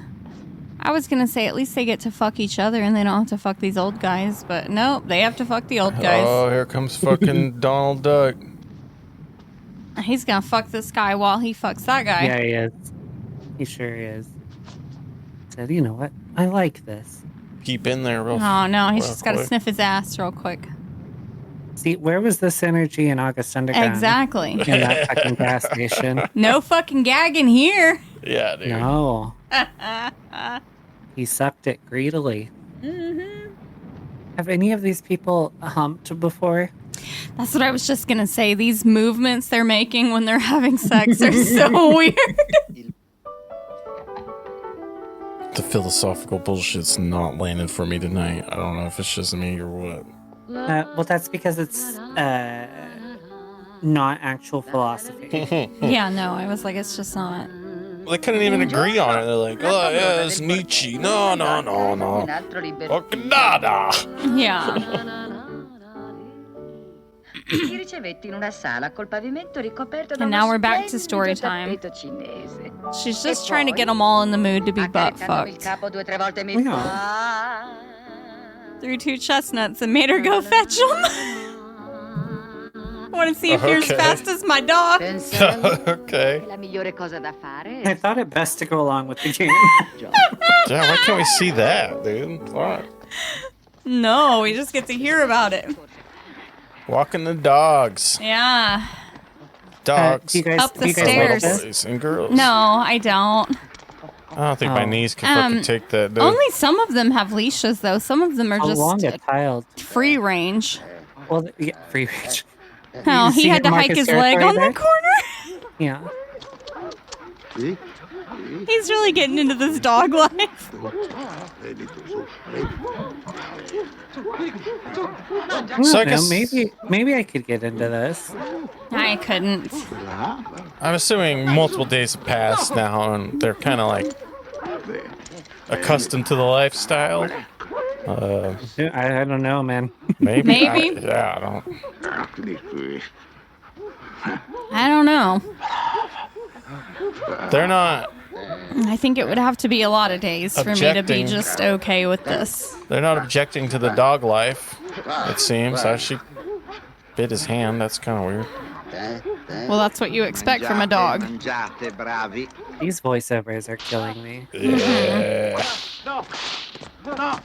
I was gonna say at least they get to fuck each other and they don't have to fuck these old guys, but nope, they have to fuck the old guys. Oh, here comes fucking Donald Duck. He's gonna fuck this guy while he fucks that guy. Yeah, he is. He sure is. Said, you know what? I like this. Keep in there real Oh no, he's real just gotta quick. sniff his ass real quick. See, where was this energy in August Underground? Exactly. In that fucking gas station. No fucking gagging here. Yeah, dude. No. He sucked it greedily. Mm-hmm. Have any of these people humped before? That's what I was just gonna say. These movements they're making when they're having sex are so weird. The philosophical bullshit's not landing for me tonight. I don't know if it's just me or what. Well, that's because it's not actual philosophy. Yeah, no, I was like, it's just not. They couldn't even agree on it. They're like, oh, yeah, it's Nietzsche. No. Fucking nada. Yeah. Ti ricevetti in una sala col pavimento ricoperto da And uno now we're back to splendido story time. tappeto cinese. She's just trying to get them all in the mood to be butt Accaricandomi il fucked. capo 2 o 3 volte mi Yeah. fa. Threw 2 chestnuts and made her go fetch them. Want to see if you're as Okay. fast as my dog. Pensavo Okay. che la migliore cosa da fare I è thought it best to go along with the game. Yeah, why can't we see that, dude? Fuck. No, we just get to hear about it. Walking the dogs. Yeah. Dogs. Do you guys, Up the do you guys stairs. like this? Boys and girls. No, I don't. I don't think my Oh. knees can fucking take that, dude. Only some of them have leashes, though. Some of them are How long just a child? free range. Well, yeah, free range. Oh, You he see had to Marcus hike his territory leg on there? the corner. Yeah. He's really getting into this dog life. So I No, guess maybe I could get into this. I couldn't. I'm assuming multiple days have passed now, and they're kind of like accustomed to the lifestyle. I don't know, man. Maybe. Maybe. I don't. I don't know. They're not. I think it would have to be a lot of days for me to be Objecting. just okay with this. They're not objecting to the dog life. It seems. She bit his hand. That's kind of weird. Well, that's what you expect from a dog. Mangiate, bravi. These voiceovers are killing me. Yeah. God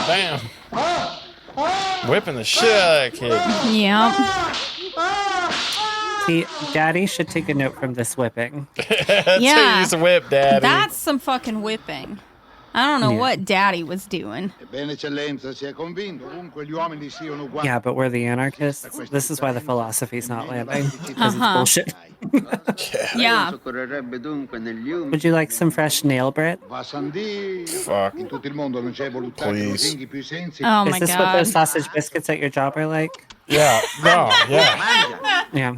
damn. Whipping the shit out of that kid. Yeah. See, Daddy should take a note from this whipping. That's Yeah. who used to whip, Daddy. That's some fucking whipping. I don't know Yeah. what Daddy was doing. Ebbene, eccellenza, si è convinto? Ovunque gli uomini siano uguali. Yeah, but we're the anarchists. This is why the philosophy's not landing. Because it's bullshit. Yeah. Soccorrerebbe dunque negli umidi. Would you like some fresh nail bread? Va a San Dio. Fuck. In tutto il mondo non c'è voluttà che Please. lusinghi più i sensi. Oh Is my this what those god. sausage biscuits at your job are like? Yeah. No. Yeah. Yeah.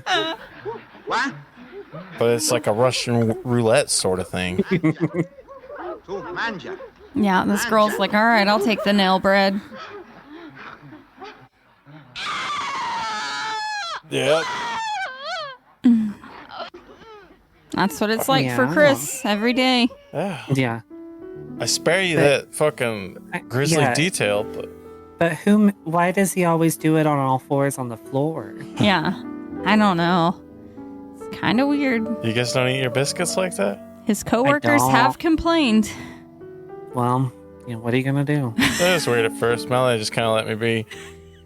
Qua? But it's like a Russian roulette sort of thing. Tu, mangia. Yeah, this girl's like, all right, I'll take the nail bread. Yep. That's what it's like Yeah, for I Chris every day. Yeah. Yeah. I spare you that fucking grisly yeah. detail, but But why does he always do it on all fours on the floor? Yeah. I don't know. It's kind of weird. you guys don't eat your biscuits like that? His coworkers don't. have complained. Well, what are you going to do? That was weird at first. Now they just kind of let me be.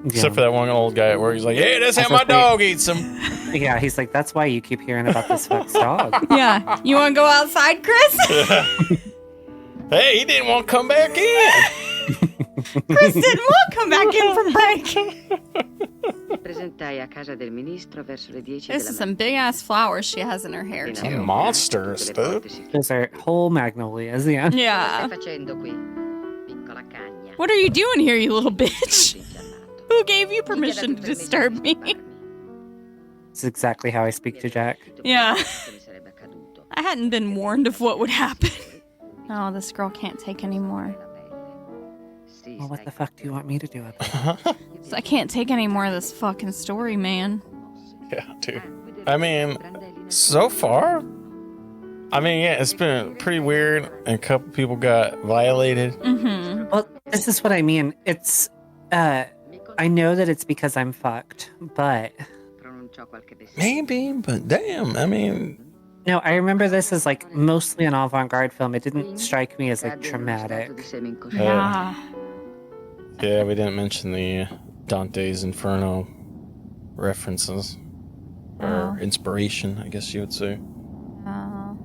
Yeah. Except for that one old guy at work. He's like, hey, that's how my dog eats them. Yeah, he's like, that's why you keep hearing about this fuck's dog. Yeah. You want to go outside, Chris? Hey, he didn't want to come back in. Kristen, we'll come back in from break. Presentai a casa del ministro verso le 10 This is some big ass flowers she has in her hair too. Monsters, dude. Those are whole magnolias, yeah. Yeah. Che stai facendo qui? Piccola cagna. What are you doing here, you little bitch? Who gave you permission to disturb me? It's exactly how I speak to Jack. Yeah. I hadn't been warned of what would happen. Oh, this girl can't take any more. Well, what the fuck do you want me to do about it? I can't take any more of this fucking story, man. Yeah, dude. I mean, so far, I mean, yeah, it's been pretty weird, and a couple people got violated. Mm-hmm. Well, this is what I mean. It's, I know that it's because I'm fucked, but... Maybe, but damn, I mean... No, I remember this as, like, mostly an avant-garde film. It didn't strike me as, like, traumatic. Yeah. Yeah, we didn't mention the Dante's Inferno references. Or inspiration, I guess you would say. Oh.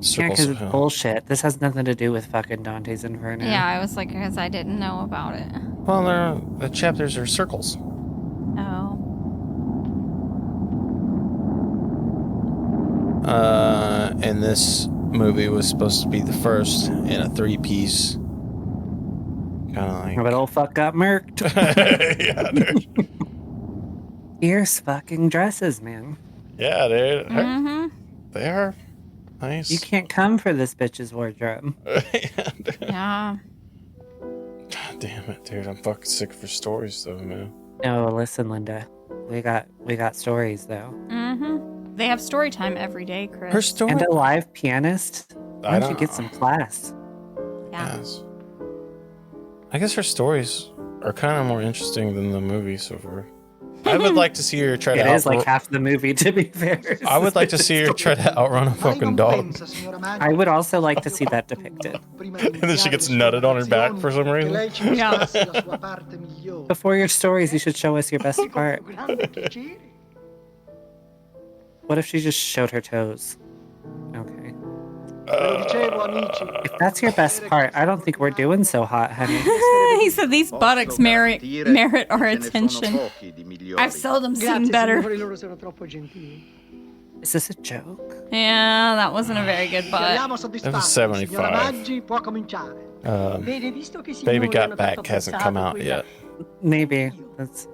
Yeah, because it's bullshit. This has nothing to do with fucking Dante's Inferno. Yeah, I was like, because I didn't know about it. Well, the chapters are circles. Oh. And this movie was supposed to be the first in a 3-piece. Kind of like... But old fuck got murked. Yeah, dude. Fierce fucking dresses, man. Yeah, dude. Mm-hmm. They are nice. You can't come for this bitch's wardrobe. Yeah, dude. Yeah. God damn it, dude. I'm fucking sick of her stories, though, man. No, listen, Linda. We got stories, though. Mm-hmm. They have story time every day, Chris. Her story? And a live pianist? Why don't you get some class? Yeah. Yes. I guess her stories are kind of more interesting than the movie so far. I would like to see her try to It is like half the movie, to be fair. I would like to see her try to outrun a fucking dog. I would also like to see that depicted. And then she gets nutted on her back for some reason. Yeah. Before your stories, you should show us your best part. What if she just showed her toes? Okay. If that's your best part, I don't think we're doing so hot, honey. He said these buttocks merit our attention. I've seldom seen better. Is this a joke? Yeah, that wasn't a very good butt. That was 75. Baby Got Back hasn't come out yet. Maybe. That's...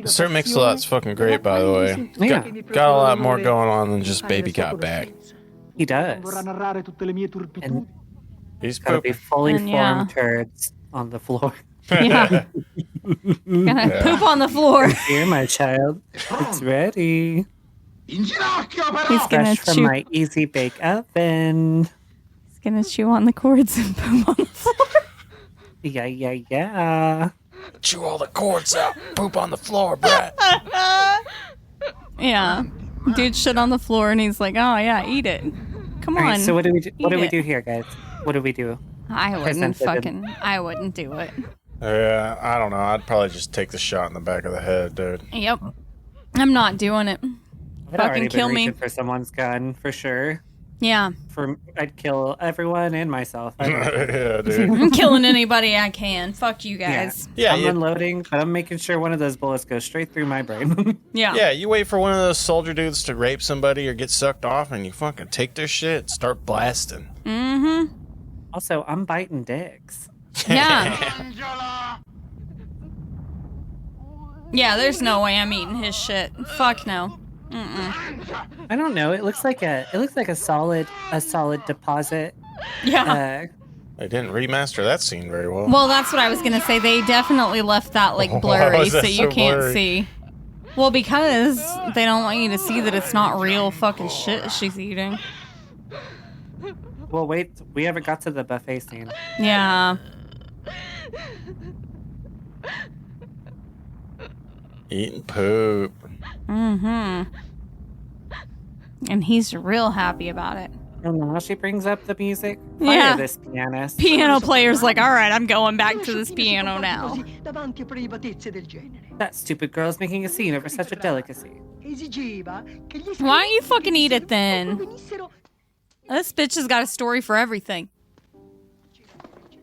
Sir Mix-a-Lot's fucking great, by the way. Yeah. Got a lot more going on than just Baby Got Back. He does. And he's gotta be fully formed yeah. turds on the floor. Yeah. Gonna poop on the floor. Here, my child. It's ready. He's gonna Fresh from chew. my easy bake oven. He's gonna chew on the cords and poop on the floor. Yeah. Chew all the cords out. Poop on the floor, Brett. Yeah. Dude shit on the floor and he's like, oh yeah, eat it. Come on. All right, so what do we do? What do we it. do here, guys? What do we do? I wouldn't do it. Yeah, I don't know. I'd probably just take the shot in the back of the head, dude. Yep. I'm not doing it. I'd already Fucking kill been me. reaching for someone's gun for sure. Yeah. I'd kill everyone and myself. Yeah, dude. I'm killing anybody I can. Fuck you guys. Yeah, I'm unloading, but I'm making sure one of those bullets goes straight through my brain. Yeah. Yeah, you wait for one of those soldier dudes to rape somebody or get sucked off, and you fucking take their shit and start blasting. Mm-hmm. Also, I'm biting dicks. Yeah. Yeah, there's no way I'm eating his shit. Fuck no. Mm-mm. I don't know. It looks like a solid deposit. Yeah. They didn't remaster that scene very well. Well, that's what I was gonna say. They definitely left that like blurry Why was that so you so can't blurry? see. Well, because they don't want you to see that it's not real fucking shit she's eating. Well, wait. We haven't got to the buffet scene. Yeah. Eating poop. Mm-hmm. And he's real happy about it. And now she brings up the music. Yeah. Fire this pianist. Piano player's like, all right, I'm going back to this piano now. That stupid girl's making a scene over such a delicacy. Why don't you fucking eat it then? This bitch has got a story for everything.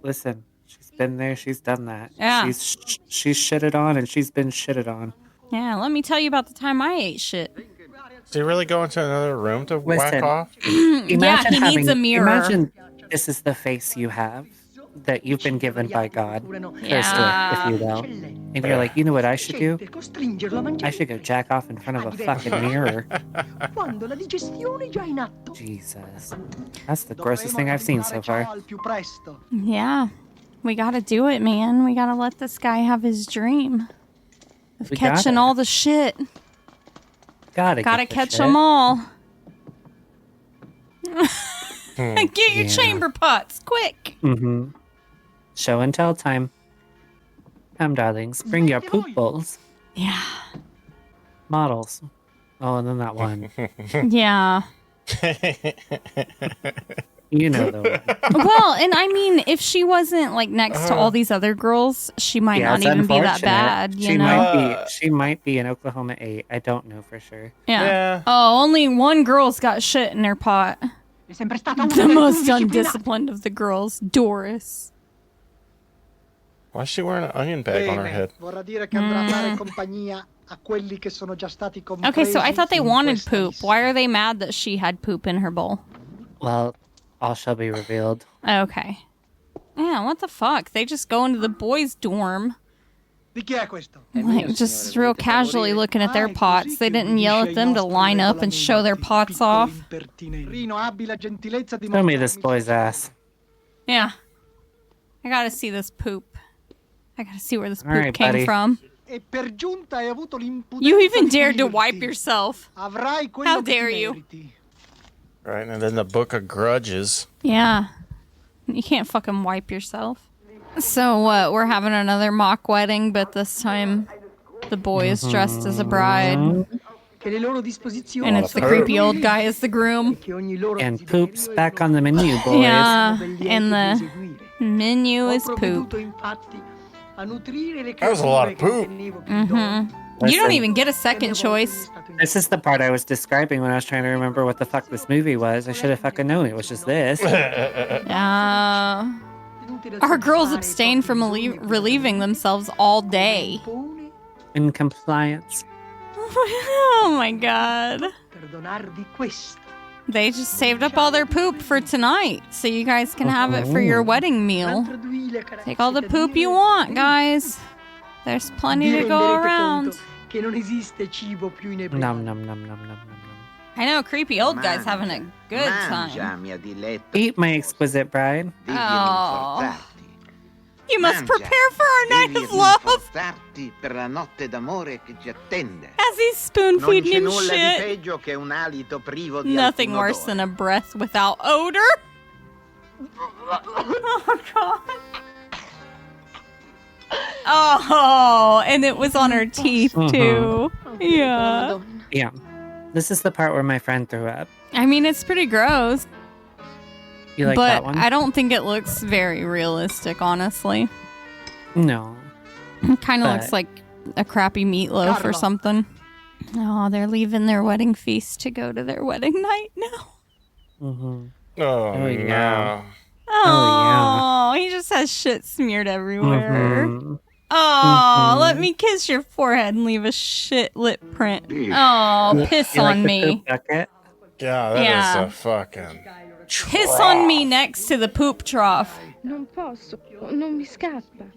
Listen, she's been there. She's done that. Yeah. She's shitted on, and she's been shitted on. Yeah, let me tell you about the time I ate shit. Does he really go into another room to whack off? Yeah, he needs a mirror. Imagine this is the face you have that you've been given by God. Yeah. If you will. And you're like, you know what I should do? I should go jack off in front of a fucking mirror. Jesus. That's the grossest thing I've seen so far. Yeah. We gotta do it, man. We gotta let this guy have his dream of catching all the shit. Gotta catch them all. Get your chamber pots, quick. Mm-hmm. Show and tell time. Come, darlings, bring your poop bowls. Yeah. Models. Oh, and then that one. Yeah. You know the one. Well, and I mean, if she wasn't like next to all these other girls, she might not even be that bad. You know, she might be in Oklahoma 8. I don't know for sure. Yeah. Oh, only one girl's got shit in her pot. The most undisciplined of the girls, Doris. Why is she wearing an onion bag on her head? Okay, so I thought they wanted poop. Why are they mad that she had poop in her bowl? Well, all shall be revealed. Okay. Yeah, what the fuck? They just go into the boys' dorm. Like, just real casually looking at their pots. They didn't yell at them to line up and show their pots off. Show me this boy's ass. Yeah. I gotta see this poop. I gotta see where this poop came buddy. from. You even dared to wipe yourself. How dare you? Right, and then the Book of Grudges. Yeah. You can't fucking wipe yourself. So what? We're having another mock wedding, but this time the boy is dressed as a bride. And it's the creepy old guy as the groom. And poop's back on the menu, boys. Yeah, and the menu is poop. That was a lot of poop. Mm-hmm. You don't even get a second choice. This is the part I was describing when I was trying to remember what the fuck this movie was. I should have fucking known it was just this. Our girls abstain from relieving themselves all day. In compliance. Oh my god. They just saved up all their poop for tonight, so you guys can have it for your wedding meal. Take all the poop you want, guys. There's plenty to go around. Nom nom nom nom nom nom. I know, creepy old guy's having a good time. Eat, my exquisite bride. Oh. You must prepare for our night of love. As he's spoon feeding him shit. Nothing worse than a breath without odor. Oh, God. Oh, and it was on her teeth, too. Yeah. Yeah. This is the part where my friend threw up. I mean, it's pretty gross. You like but that one? I don't think it looks very realistic, honestly. No. It kind of looks like a crappy meatloaf or something. Oh, they're leaving their wedding feast to go to their wedding night now. Mm-hmm. Oh, yeah. Oh, he just has shit smeared everywhere. Mm-hmm. Oh, let me kiss your forehead and leave a shit lip print. Oh, piss on me. Yeah, that is a fucking... Piss on me next to the poop trough. Non posso, non mi scappa.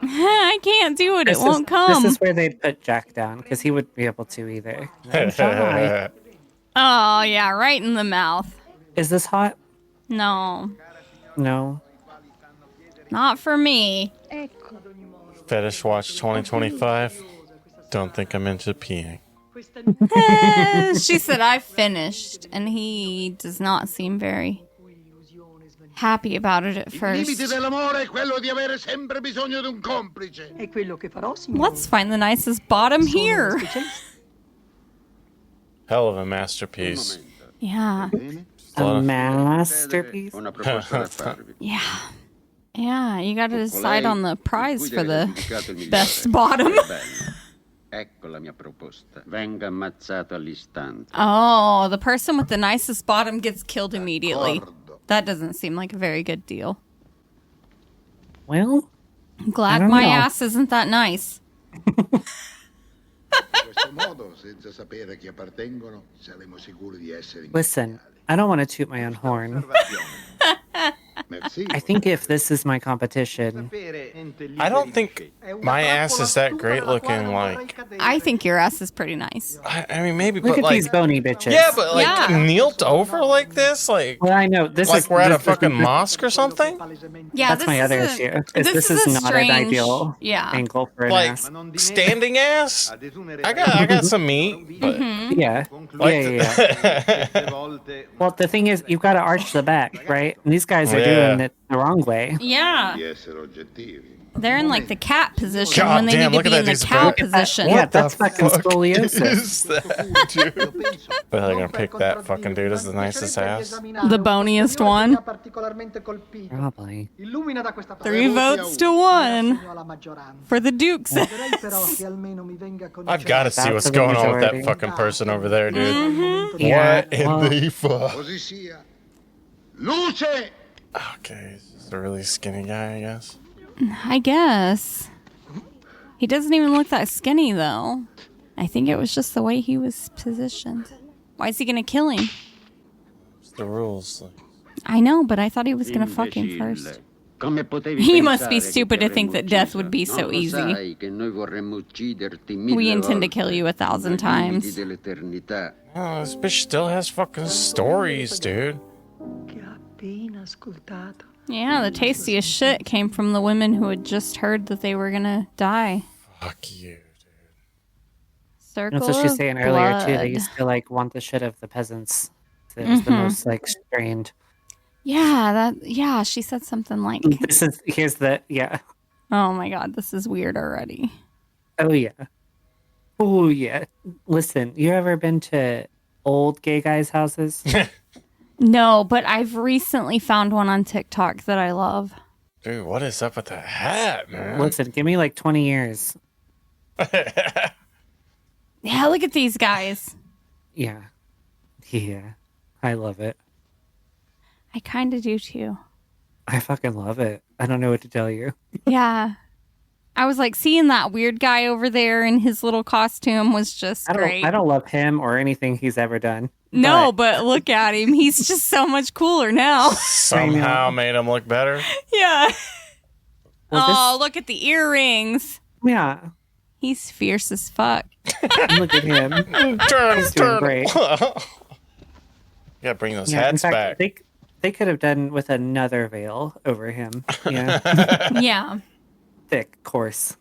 I can't do it. It won't come. This is where they'd put Jack down, because he wouldn't be able to either. Oh, yeah, right in the mouth. Is this hot? No. No. Not for me. Fetish Watch 2025. Don't think I'm into peeing. She said, I finished. And he does not seem very happy about it at first. Let's find the nicest bottom here. Hell of a masterpiece. Yeah. A masterpiece? Yeah. Yeah, you gotta decide on the prize for the best bottom. Oh, the person with the nicest bottom gets killed immediately. That doesn't seem like a very good deal. Well, I Glad don't my know. ass isn't that nice. In questo modo, senza sapere a chi appartengono, saremo sicuri di essere Listen, I don't want to toot my own horn. I think if this is my competition, I don't think my ass is that great looking. Like, I think your ass is pretty nice. I mean, maybe, look but at like, these bony bitches. yeah, but like Yeah. kneeled over like this, like, Well, I know this like is we're at a this- fucking mosque or something. Yeah, That's this my other isn't- issue. Is This is a not strange, an ideal yeah. angle for an Like ass. standing ass. I got some meat, but Yeah. like, Yeah. Well, the thing is, you've got to arch the back, right? And these guys are doing it the wrong way. Yeah. di essere oggettivi. They're in like the cat position God when they damn, need to look at be in that, the these cow birds. position. Yeah, What the that's fucking fuck scoliosis. is that, dude? But they're gonna pick that fucking dude as the nicest ass. The boniest one. Probably. 3 votes to 1 for the Dukes. I've got to see That's what's the going on with that majority. fucking person over there, dude. Yeah, What in well- the fuck? Così sia. Luce! Okay, he's just a really skinny guy, I guess. I guess. He doesn't even look that skinny, though. I think it was just the way he was positioned. Why is he gonna kill him? It's the rules. Like, I know, but I thought he was gonna fuck him first. He must be stupid to think that death would be so easy. We intend to kill you 1,000 times. oh, this bitch still has fucking stories, dude. Yeah, the tastiest shit came from the women who had just heard that they were gonna die. Fuck you. Circle That's what she was of saying earlier too. They blood. used to like want the shit of the peasants. It was the most like strained. Yeah, she said something like, Here's the yeah. oh my god, this is weird already. Oh yeah. Oh yeah. Listen, you ever been to old gay guys' houses? No, but I've recently found one on TikTok that I love. Dude, what is up with that hat, man? Listen, give me like 20 years. Yeah, look at these guys. Yeah. Yeah. I love it. I kind of do too. I fucking love it. I don't know what to tell you. Yeah. I was like, seeing that weird guy over there in his little costume was just great. I don't love him or anything he's ever done. No, but look at him. He's just so much cooler now. Somehow made him look better. Yeah. Well, look at the earrings. Yeah. He's fierce as fuck. Look at him. Turn, He's doing great. Yeah, bring those Yeah, in hats fact, back. They could have done with another veil over him. Yeah. Yeah. Thick, coarse.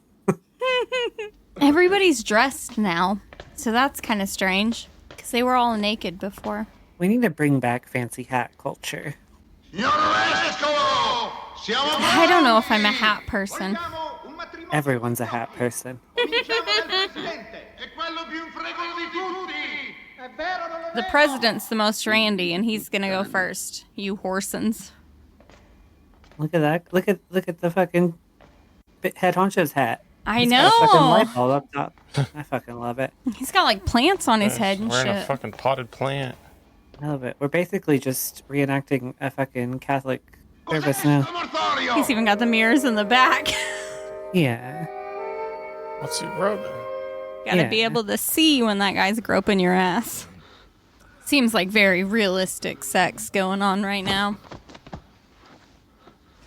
Everybody's dressed now. So that's kind of strange. Because they were all naked before. We need to bring back fancy hat culture. I don't know if I'm a hat person. Everyone's a hat person. The president's the most randy, and he's gonna go first. You horsens. Look at that. Look at the fucking head honcho's hat. I He's got a fucking know. light bulb up top. I fucking love it. He's got like plants on his head and Wearing a shit. fucking potted plant. I love it. We're basically just reenacting a fucking Catholic service now. He's even got the mirrors in the back. Yeah. What's he rubbing? Gotta be able to see when that guy's groping your ass. Seems like very realistic sex going on right now.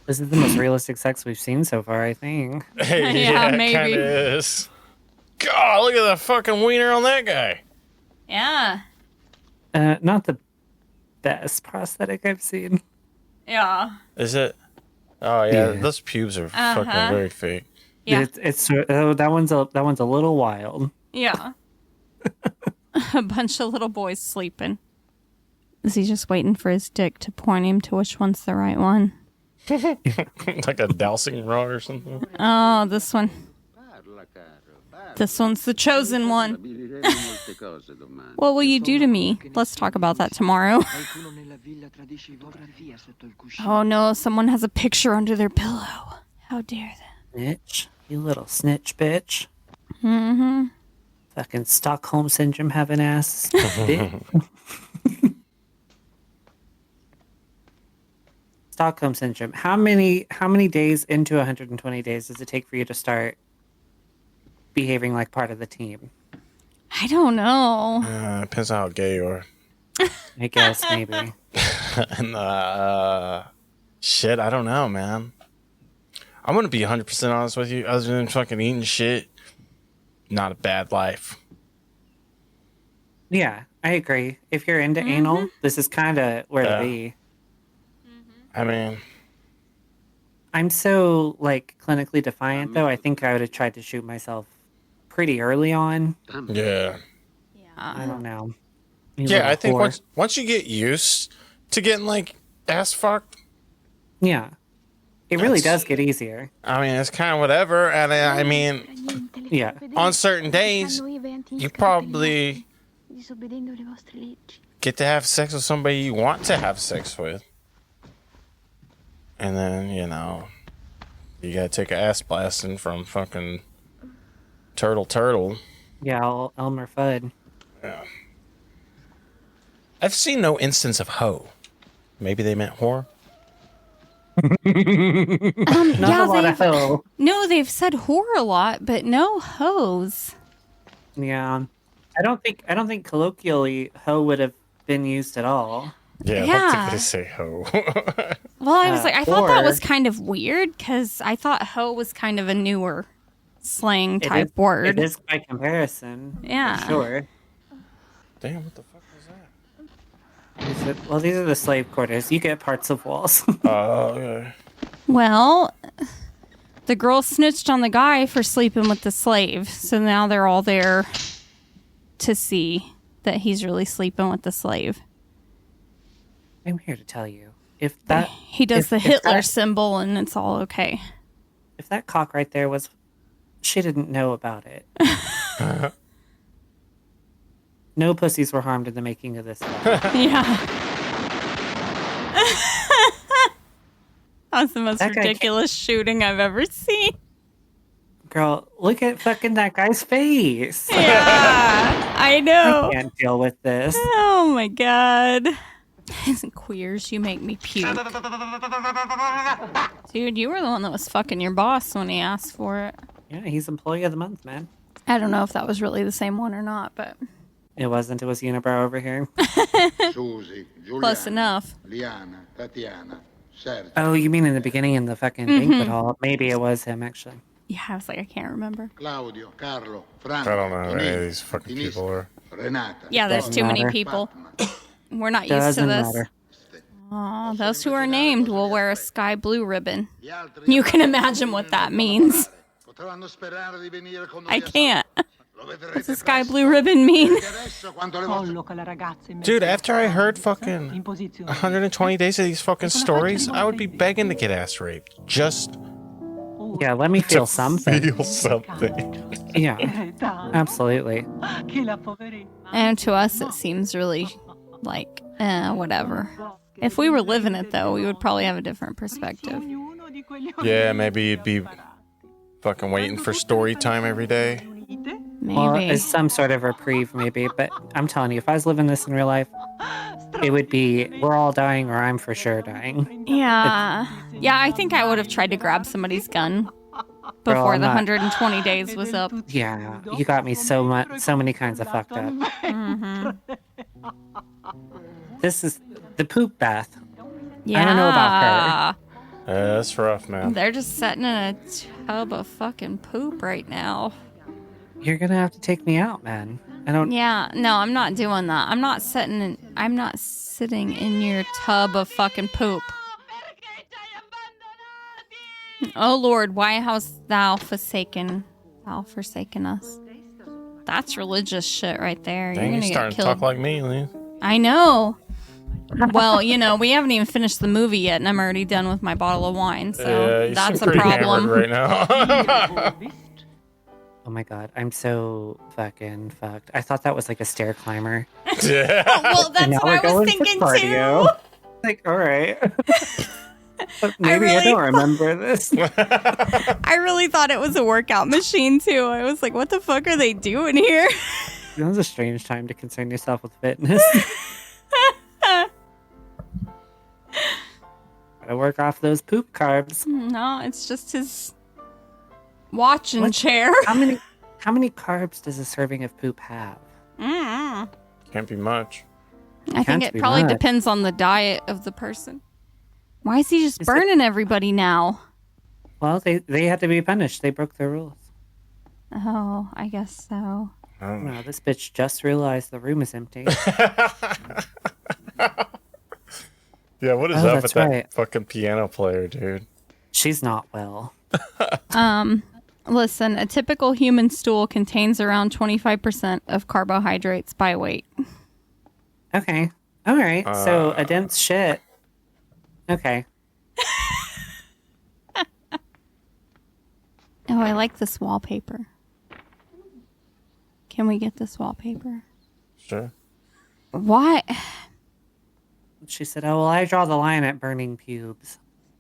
This is the most realistic sex we've seen so far, I think. Yeah, it maybe. kinda is. God, look at that fucking wiener on that guy. Yeah. Not the best prosthetic I've seen. Yeah. Is it? Oh yeah, Yeah. those pubes are Uh-huh. fucking very fake. Yeah. It's that one's a little wild. Yeah. A bunch of little boys sleeping. Is he just waiting for his dick to point him to which one's the right one? Like a dowsing rod or something. Oh, this one. This one's the chosen one. What will you do to me? Let's talk about that tomorrow. Oh no, someone has a picture under their pillow. How dare they? Snitch. You little snitch bitch. Mm-hmm. Fucking Stockholm Syndrome having ass. Bitch. Stockholm syndrome. How many days into 120 days does it take for you to start behaving like part of the team? I don't know. Depends on how gay you are. I guess maybe. And shit, I don't know, man. I'm gonna be 100% honest with you. Other than fucking eating shit, not a bad life. Yeah, I agree. If you're into anal, this is kind of where to be. I mean, I'm so like clinically defiant, though. I think I would have tried to shoot myself pretty early on. Yeah. I don't know. Yeah, I think once you get used to getting like ass fucked, yeah, it really does get easier. I mean, it's kind of whatever. And I mean, yeah, on certain days, you probably get to have sex with somebody you want to have sex with. And then, you know, you gotta take an ass blasting from fucking Turtle. Yeah, Elmer Fudd. Yeah. I've seen no instance of hoe. Maybe they meant whore. Not a lot of hoe. No, they've said whore a lot, but no hoes. Yeah, I don't think colloquially hoe would have been used at all. Yeah, I don't think they say hoe. Well, I was like, I thought that was kind of weird because I thought hoe was kind of a newer slang type word. It is by comparison. Yeah. For sure. Damn, what the fuck was that? Well, these are the slave quarters. You get parts of walls. Oh, yeah. Well, the girl snitched on the guy for sleeping with the slave. So now they're all there to see that he's really sleeping with the slave. I'm here to tell you. If that he does the Hitler symbol and it's all okay. If that cock right there was, she didn't know about it. No pussies were harmed in the making of this film. Yeah. That's the most ridiculous shooting I've ever seen. Girl, look at fucking that guy's face. Yeah, I know. I can't deal with this. Oh my god. Queers, you make me puke. Dude, you were the one that was fucking your boss when he asked for it. Yeah, he's employee of the month, man. I don't know if that was really the same one or not, but it wasn't. It was Unibrow over here. Susie, Giuliana, close enough. Liana, Tatiana, Sergio. Oh, you mean in the beginning in the fucking banquet hall? Maybe it was him, actually. Yeah, I was like, I can't remember. Claudio, Carlo, Franco, I don't know who any of these fucking people are. Renata. Yeah, there's too many people. We're not used to this. Oh, those who are named will wear a sky blue ribbon. You can imagine what that means. I can't. What's a sky blue ribbon mean? Dude, after I heard fucking 120 days of these fucking stories, I would be begging to get ass raped. Just yeah, let me feel something. Feel something. Yeah, absolutely. And to us, it seems really like, whatever. If we were living it, though, we would probably have a different perspective. Yeah, maybe you'd be fucking waiting for story time every day. Maybe. Well, it's some sort of reprieve, maybe. But I'm telling you, if I was living this in real life, it would be, we're all dying or I'm for sure dying. Yeah. Yeah, I think I would have tried to grab somebody's gun before the 120 days was up. Yeah, you got me so many kinds of fucked up. Mm-hmm. This is the poop bath. Yeah. I don't know about her. That's rough, man. They're just sitting in a tub of fucking poop right now. You're gonna have to take me out, man. I don't. Yeah, no, I'm not doing that. I'm not sitting in your tub of fucking poop. Oh Lord, why hast thou forsaken us? That's religious shit right there. Dang, you're gonna you're starting get killed. to talk like me, Lee. I know. Well, we haven't even finished the movie yet, and I'm already done with my bottle of wine, so that's a problem right now. Oh my god, I'm so fucking fucked. I thought that was like a stair climber. Yeah. Well, that's what I was thinking too. Like, all right. Maybe I don't remember this. I really thought it was a workout machine too. I was like, what the fuck are they doing here? That was a strange time to concern yourself with fitness. Gotta work off those poop carbs. No, it's just his watch and What? chair. How many carbs does a serving of poop have? Can't be much. I think Can't it be probably much. depends on the diet of the person. Why is he just burning everybody now? Well, they had to be punished. They broke their rules. Oh, I guess so. Wow, this bitch just realized the room is empty. Yeah, what is Oh, up with that's that right. fucking piano player, dude? She's not well. Listen, a typical human stool contains around 25% of carbohydrates by weight. Okay. All right. So a dense shit. Okay. Oh, I like this wallpaper. Can we get this wallpaper? Sure. Why? She said, "Oh well, I draw the line at burning pubes."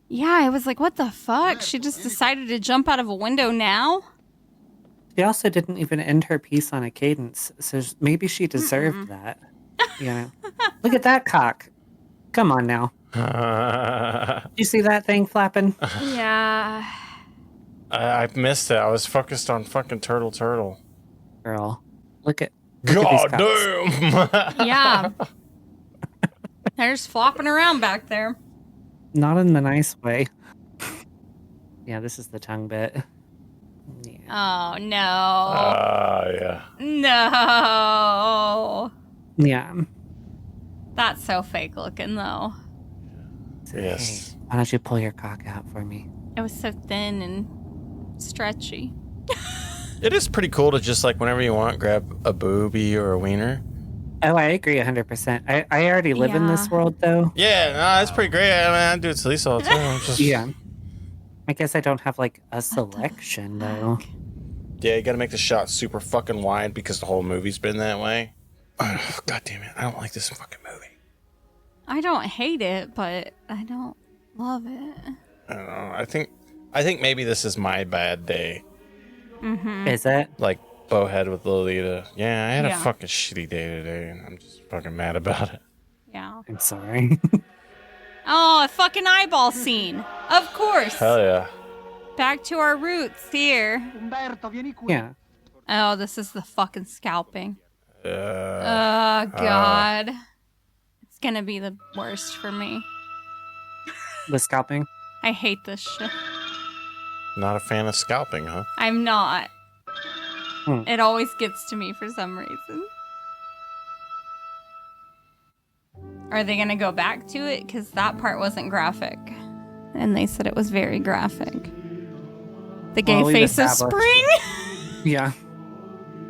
Yeah, I was like, what the fuck? She just decided to jump out of a window now? She also didn't even end her piece on a cadence, so maybe she deserved that. You know, look at that cock. Come on now. You see that thing flapping? Yeah. I missed it. I was focused on fucking turtle. Girl, look at God these cocks. damn. Yeah. They're just flopping around back there. Not in the nice way. Yeah, this is the tongue bit. Oh, no. Yeah. No. Yeah. That's so fake looking, though. Yes. Hey, why don't you pull your cock out for me? It was so thin and stretchy. It is pretty cool to just like whenever you want, grab a boobie or a wiener. Oh, I agree 100%. I already live in this world, though. Yeah, no, that's pretty great. I mean, I do it to Lisa all the time. Just... Yeah. I guess I don't have like a selection, though. Yeah, you gotta make the shot super fucking wide because the whole movie's been that way. Oh, God damn it. I don't like this fucking movie. I don't hate it, but I don't love it. I don't know. I think maybe this is my bad day. Mm-hmm. Is it? Like Bowhead with Lolita. Yeah, I had a Yeah. fucking shitty day today, and I'm just fucking mad about it. Yeah. I'm sorry. Oh, a fucking eyeball scene. Of course. Hell yeah. Back to our roots here. Yeah. Oh, this is the fucking scalping. Oh, Uh, God. It's gonna be the worst for me. The scalping? I hate this shit. Not a fan of scalping, huh? I'm not. Hmm. It always gets to me for some reason. Are they gonna go back to it? Because that part wasn't graphic. And they said it was very graphic. The gay Well, we've face of established- spring? Yeah.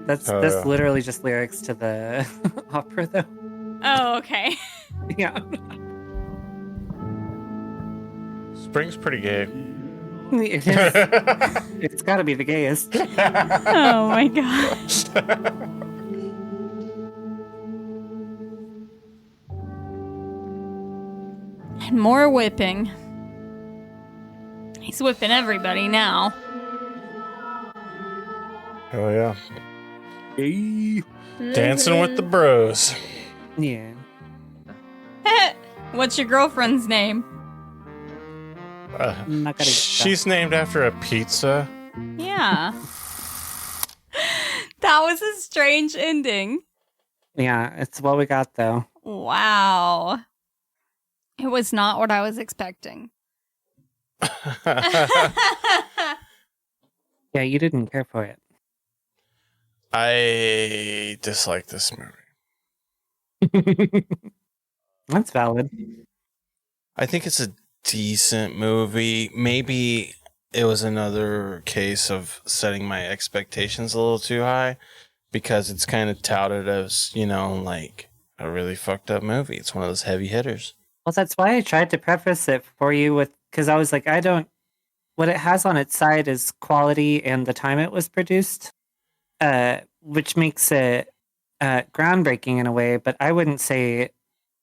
That's Oh, that's yeah. literally just lyrics to the opera, though. Oh, okay. Yeah. Spring's pretty gay. It is. It's got to be the gayest. Oh my gosh. And more whipping. He's whipping everybody now. Hell yeah. Dancing with the bros. Yeah. What's your girlfriend's name? Margarita. She's named after a pizza. Yeah. That was a strange ending. Yeah, it's what we got, though. Wow. It was not what I was expecting. Yeah, you didn't care for it. I dislike this movie. That's valid. I think it's a decent movie. Maybe it was another case of setting my expectations a little too high because it's kind of touted as, you know, like a really fucked up movie. It's one of those heavy hitters. Well, that's why I tried to preface it for you with, because I was like, what it has on its side is quality and the time it was produced, which makes it groundbreaking in a way, but I wouldn't say,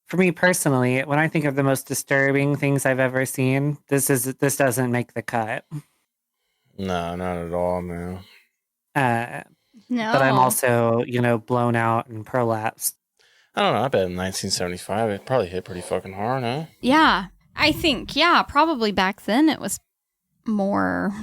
for me personally, when I think of the most disturbing things I've ever seen, this doesn't make the cut. No, not at all, man. No. But I'm also, blown out and prolapsed. I don't know. I bet in 1975 it probably hit pretty fucking hard, huh? Yeah. I think, yeah, probably back then it was more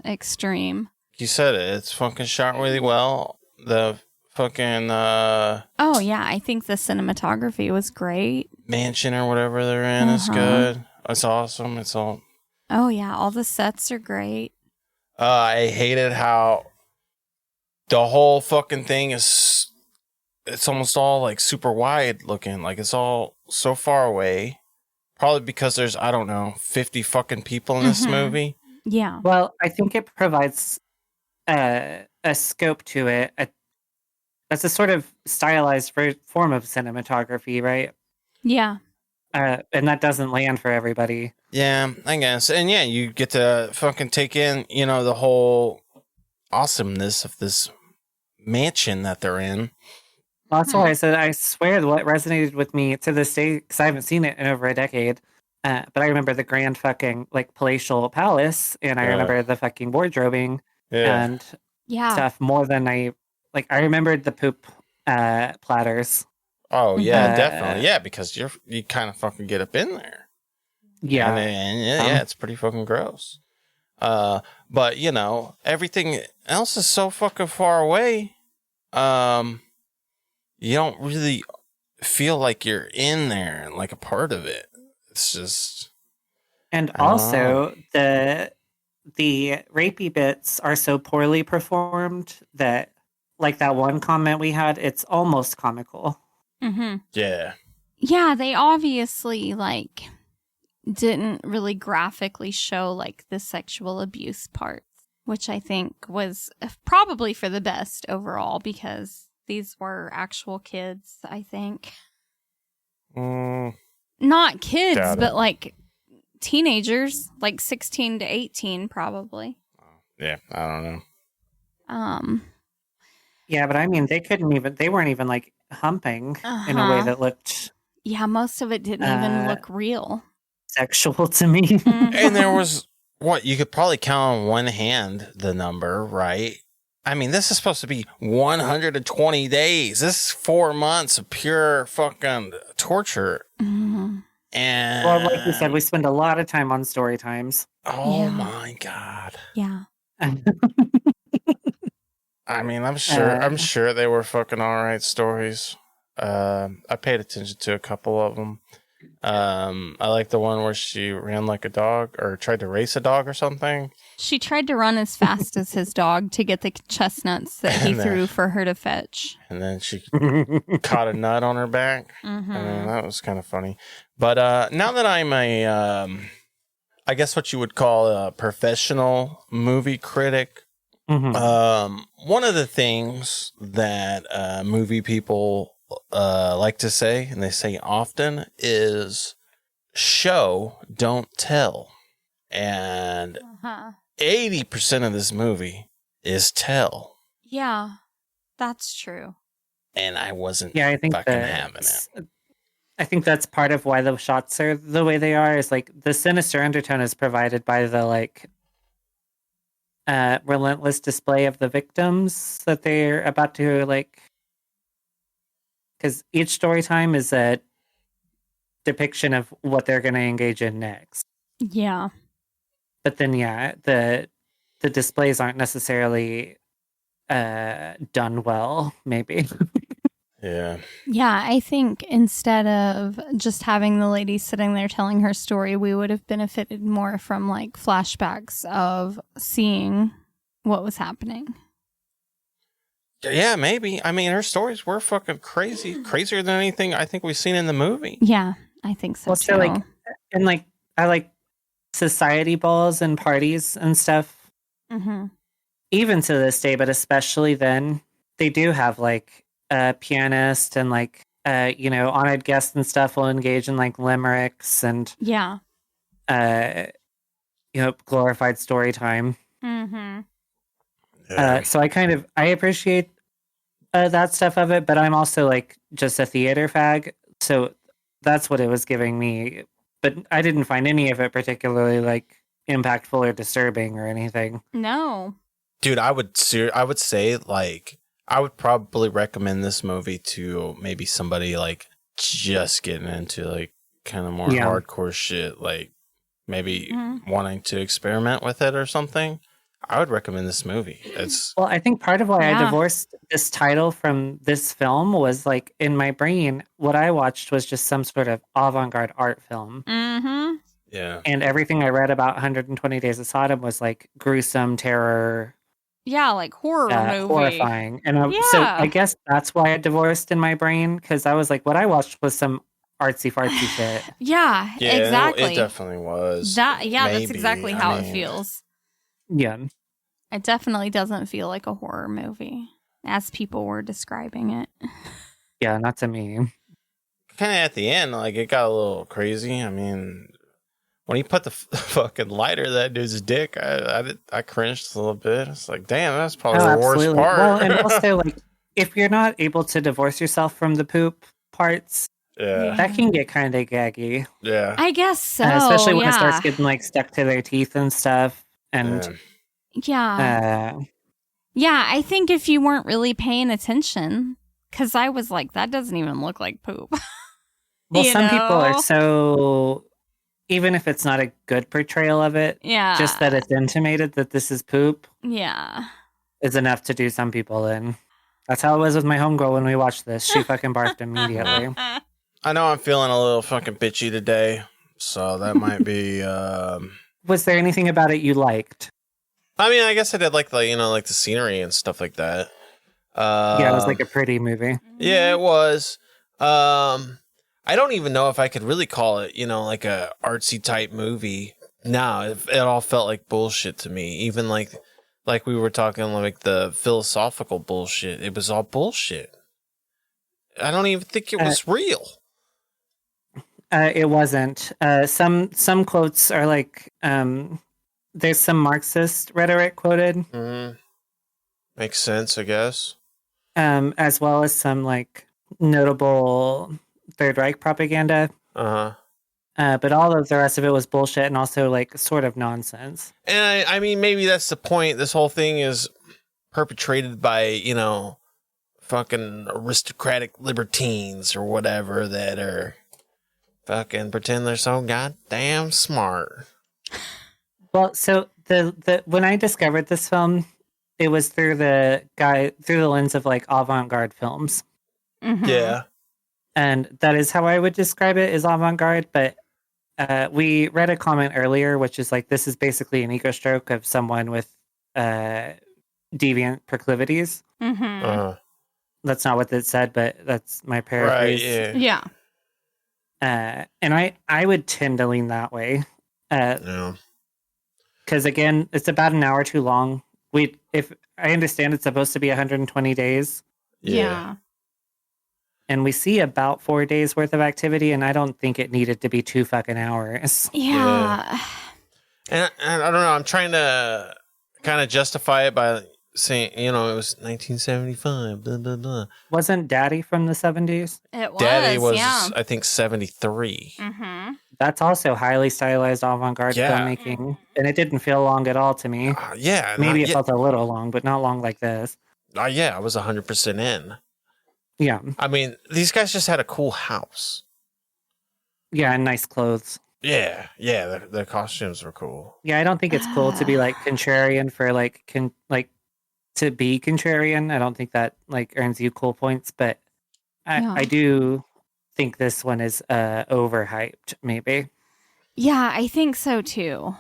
extreme. You said it. It's fucking shot really well. The fucking Oh, yeah, I think the cinematography was great. mansion or whatever they're in is good. It's awesome. It's all. Oh, yeah, all the sets are great. I hated how the whole fucking thing is. It's almost all like super wide looking. Like it's all so far away. Probably because there's, I don't know, 50 fucking people in this movie. Yeah. Well, I think it provides a scope to it. That's a sort of stylized form of cinematography, right? Yeah. And that doesn't land for everybody. Yeah, I guess. And yeah, you get to fucking take in, you know, the whole awesomeness of this mansion that they're in. Well, that's why I said, I swear what resonated with me to this day, because I haven't seen it in over a decade, but I remember the grand fucking, like, palatial palace, and I remember the fucking wardrobing and stuff more than I remembered the poop platters. Oh, yeah, definitely. Yeah, because you kind of fucking get up in there. Yeah. And it's pretty fucking gross. But, you know, everything else is so fucking far away. You don't really feel like you're in there and like a part of it. It's just. And also, the rapey bits are so poorly performed that, like that one comment we had, it's almost comical. Mm-hmm. Yeah. Yeah, they obviously, like, didn't really graphically show, like, the sexual abuse parts, which I think was probably for the best overall because these were actual kids, I think. Not kids, but, like, teenagers, like 16 to 18, probably. Yeah, I don't know. Yeah, but I mean, they weren't even, like, humping in a way that looked... Yeah, most of it didn't even look real. Sexual to me. And there was, you could probably count on one hand the number, right? I mean, this is supposed to be 120 days. This is 4 months of pure fucking torture. Mm-hmm. And well, like you said, we spend a lot of time on story times. Oh my God. Yeah. I mean, I'm sure they were fucking all right stories. I paid attention to a couple of them. I like the one where she ran like a dog or tried to race a dog or something. She tried to run as fast as his dog to get the chestnuts that he threw for her to fetch. And then she caught a nut on her back. Mm-hmm. I mean, that was kind of funny. But now that I'm I guess what you would call a professional movie critic, one of the things that movie people like to say, and they say often, is show, don't tell. And 80% of this movie is tell. Yeah, that's true. And I wasn't I think fucking having it. I think that's part of why the shots are the way they are, is like the sinister undertone is provided by the like relentless display of the victims that they're about to like, because each story time is a depiction of what they're going to engage in next. Yeah. But then, the displays aren't necessarily done well, maybe. Yeah. Yeah, I think instead of just having the lady sitting there telling her story, we would have benefited more from like flashbacks of seeing what was happening. Yeah, maybe. I mean, her stories were fucking crazy, crazier than anything I think we've seen in the movie. Yeah, I think so too. So like, and like, I like society balls and parties and stuff. Mm-hmm. Even to this day, but especially then, they do have like a pianist and like honored guests and stuff will engage in like limericks and glorified story time. Mm-hmm. So I appreciate that stuff of it, but I'm also like just a theater fag, so that's what it was giving me. But I didn't find any of it particularly like impactful or disturbing or anything. No, dude, I would say like I would probably recommend this movie to maybe somebody like just getting into like kind of more Yeah. hardcore shit, like maybe Mm-hmm. wanting to experiment with it or something, I would recommend this movie. It's Well, I think part of why I Yeah. divorced this title from this film was like in my brain, what I watched was just some sort of avant-garde art film. Mm-hmm. yeah. And everything I read about 120 Days of Sodom was like gruesome terror, Yeah, like horror movie. horrifying. And so Yeah. I guess that's why I divorced in my brain, because I was like, what I watched was some artsy fartsy shit. Yeah, Yeah, exactly. it definitely was. That's Maybe, exactly I how it mean, feels. Yeah. It definitely doesn't feel like a horror movie, as people were describing it. Yeah, not to me. Kind of at the end, like it got a little crazy. I mean, when he put the fucking lighter in that dude's dick, I cringed a little bit. It's like, damn, that's probably the worst part. Well, and also, like, if you're not able to divorce yourself from the poop parts, yeah, that can get kind of gaggy. yeah. I guess so. Especially when yeah. it starts getting like stuck to their teeth and stuff. And Yeah. Yeah, I think if you weren't really paying attention, because I was like, that doesn't even look like poop. well, You some people are know? so, even if it's not a good portrayal of it, Yeah. just that it's intimated that this is poop Yeah. is enough to do some people in. That's how it was with my homegirl when we watched this. She fucking barfed immediately. I know I'm feeling a little fucking bitchy today, so that might be. Was there anything about it you liked? I mean, I guess I did like the scenery and stuff like that. Yeah, it was like a pretty movie. Yeah, it was. I don't even know if I could really call it, like a artsy type movie. No, it all felt like bullshit to me. Even like we were talking like the philosophical bullshit. It was all bullshit. I don't even think it was real. It wasn't. Some quotes are like, there's some Marxist rhetoric quoted, Mm-hmm. Makes sense, I guess. as well as some like notable Third Reich propaganda. Uh-huh. But all of the rest of it was bullshit and also like sort of nonsense. And I mean, maybe that's the point. This whole thing is perpetrated by, fucking aristocratic libertines or whatever that are fucking pretend they're so goddamn smart. Well, so the when I discovered this film, it was through the lens of like avant-garde films. Mhm. Yeah. And that is how I would describe it, as avant-garde. But we read a comment earlier, which is like, this is basically an ego stroke of someone with deviant proclivities. Mhm. Uh-huh. That's not what it said, but that's my paraphrase. Right, yeah. Yeah. And I would tend to lean that way. Yeah. Because again, it's about an hour too long. If I understand, it's supposed to be 120 days. Yeah. And we see about 4 days worth of activity, and I don't think it needed to be 2 fucking hours. Yeah. And I don't know. I'm trying to kind of justify it by saying, it was 1975, blah, blah, blah. Wasn't Daddy from the 70s? It was, Daddy was, yeah. I think, 73. Mm-hmm. That's also highly stylized avant-garde Yeah. filmmaking, and it didn't feel long at all to me. Yeah. Maybe it felt a little long, but not long like this. Yeah, I was 100% in. Yeah. I mean, these guys just had a cool house. Yeah, and nice clothes. Yeah, the costumes were cool. Yeah, I don't think it's cool to be like contrarian for like to be contrarian. I don't think that like earns you cool points, but Yeah. I do think this one is overhyped, maybe. Yeah, I think so too.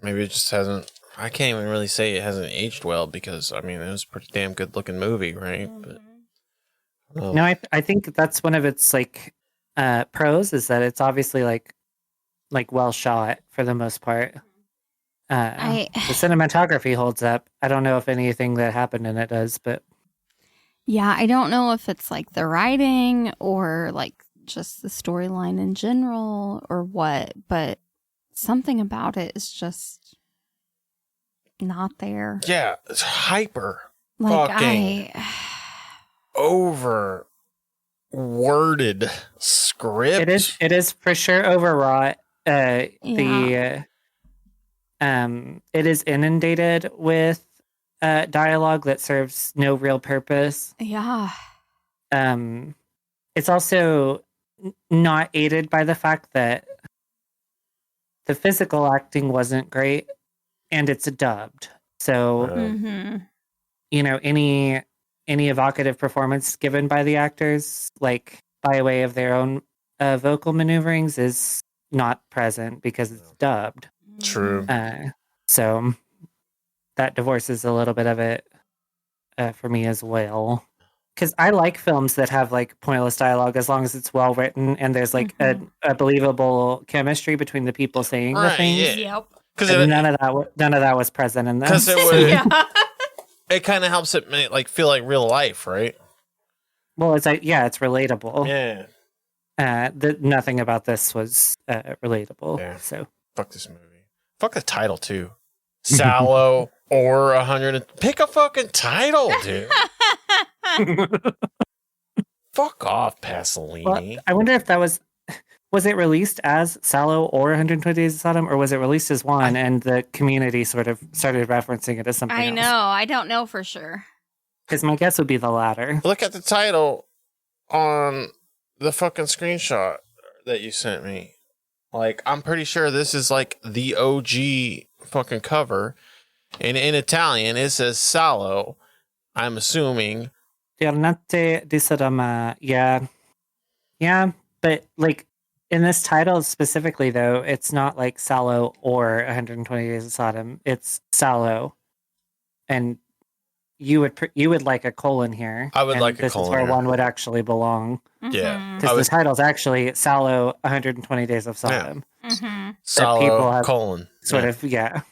Maybe it just hasn't. I can't even really say it hasn't aged well because it was a pretty damn good looking movie, right? But No, I think that's one of its like pros is that it's obviously like well shot for the most part. The cinematography holds up. I don't know if anything that happened in it does, but Yeah, I don't know if it's like the writing or like just the storyline in general or what, but something about it is just not there. yeah, it's hyper Like fucking over worded script. it is for sure overwrought. It is inundated with dialogue that serves no real purpose. Yeah. It's also not aided by the fact that the physical acting wasn't great and it's dubbed. So, you know, any evocative performance given by the actors, like by way of their own vocal maneuverings, is not present because it's dubbed. True. So that divorces a little bit of it for me as well. Because I like films that have like pointless dialogue as long as it's well written and there's like a believable chemistry between the people saying the things. Yep. Because none of that was present in this. Because it kind of helps it like feel like real life, right? Well, it's like it's relatable. Yeah. Nothing about this was relatable. Yeah. So fuck this movie. Fuck the title too. Salo or 100. Pick a fucking title, dude. Fuck off, Pasolini. Well, I wonder if that was it released as Salo or 120 Days of Sodom, or was it released as one and the community sort of started referencing it as something else? I know. I don't know for sure. Because my guess would be the latter. Look at the title on the fucking screenshot that you sent me. Like, I'm pretty sure this is like the OG fucking cover. And in Italian, it says Salo. I'm assuming. Giornate di Sodoma. Yeah, but like in this title specifically, though, it's not like Salo or 120 Days of Sodom. It's Salo, and you would like a colon here. I would like a colon. This is where one would actually belong. Yeah, because the title's actually Salo 120 Days of Sodom. Mm-hmm. Salo colon. Sort of. They've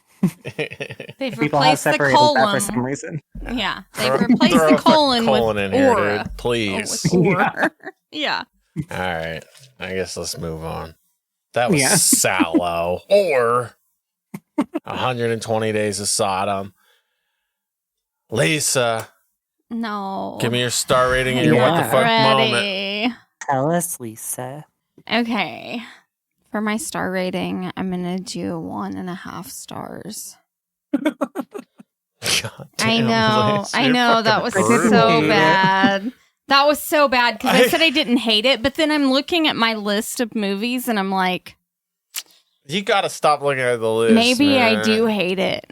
People have replaced the separated colon that for some reason. Yeah, they've replaced the colon with in here, aura. dude. Please. Yeah. All right. I guess let's move on. That was Salo or 120 Days of Sodom. Lisa. No. Give me your star rating and your what the fuck moment. Tell us, Lisa. Okay. For my star rating, I'm going to do 1.5 stars. I know. That was so bad. That was so bad because I said I didn't hate it, but then I'm looking at my list of movies and I'm like, you got to stop looking at the list. Maybe man. I do hate it.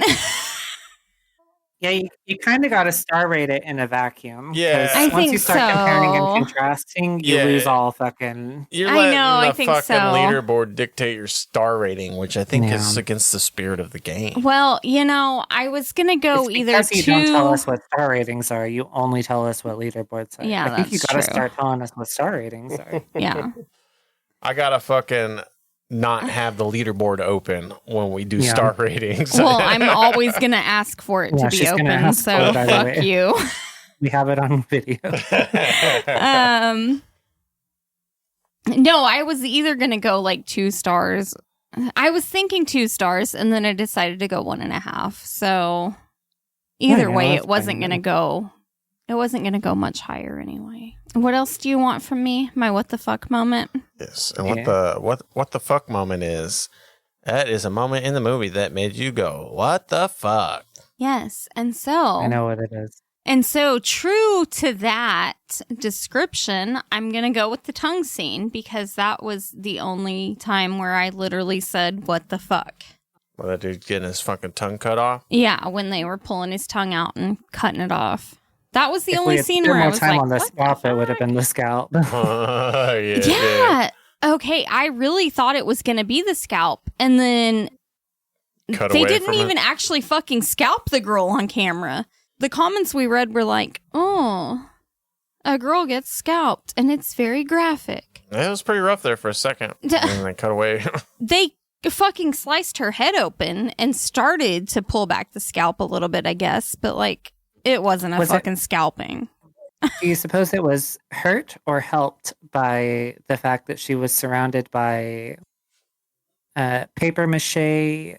Yeah, you kind of got to star rate it in a vacuum. Yeah. I once think you start so. comparing and contrasting, you lose all fucking... You're I letting know, the I think fucking so. leaderboard dictate your star rating, which I think is against the spirit of the game. Well, I was going to go It's either because two... you don't tell us what star ratings are. You only tell us what leaderboards are. Yeah, I think you that's got to true. start telling us what star ratings are. Yeah. I got to fucking not have the leaderboard open when we do star ratings. Well, I'm always going to ask for it to be she's gonna open, ask for so it either fuck way. you. We have it on video. No, I was either going to go like 2 stars. I was thinking 2 stars, and then I decided to go 1.5. So either way, it wasn't going to go. It wasn't going to go much higher anyway. What else do you want from me? My what the fuck moment? Yes, and what the fuck moment is? That is a moment in the movie that made you go, "What the fuck?" Yes, and so I know what it is. And so, true to that description, I'm going to go with the tongue scene because that was the only time where I literally said, what the fuck? Well, that dude getting his fucking tongue cut off? Yeah, when they were pulling his tongue out and cutting it off. That was the If only we had scene spent where I more was time like, on the what scalp, it would have been the scalp. Yeah. Okay, I really thought it was going to be the scalp. And then Cut they away didn't from even it. actually fucking scalp the girl on camera. The comments we read were like, oh, a girl gets scalped and it's very graphic. It was pretty rough there for a second. And then they cut away. They fucking sliced her head open and started to pull back the scalp a little bit, I guess. But like, it wasn't a fucking scalping. Do you suppose it was hurt or helped by the fact that she was surrounded by paper mache,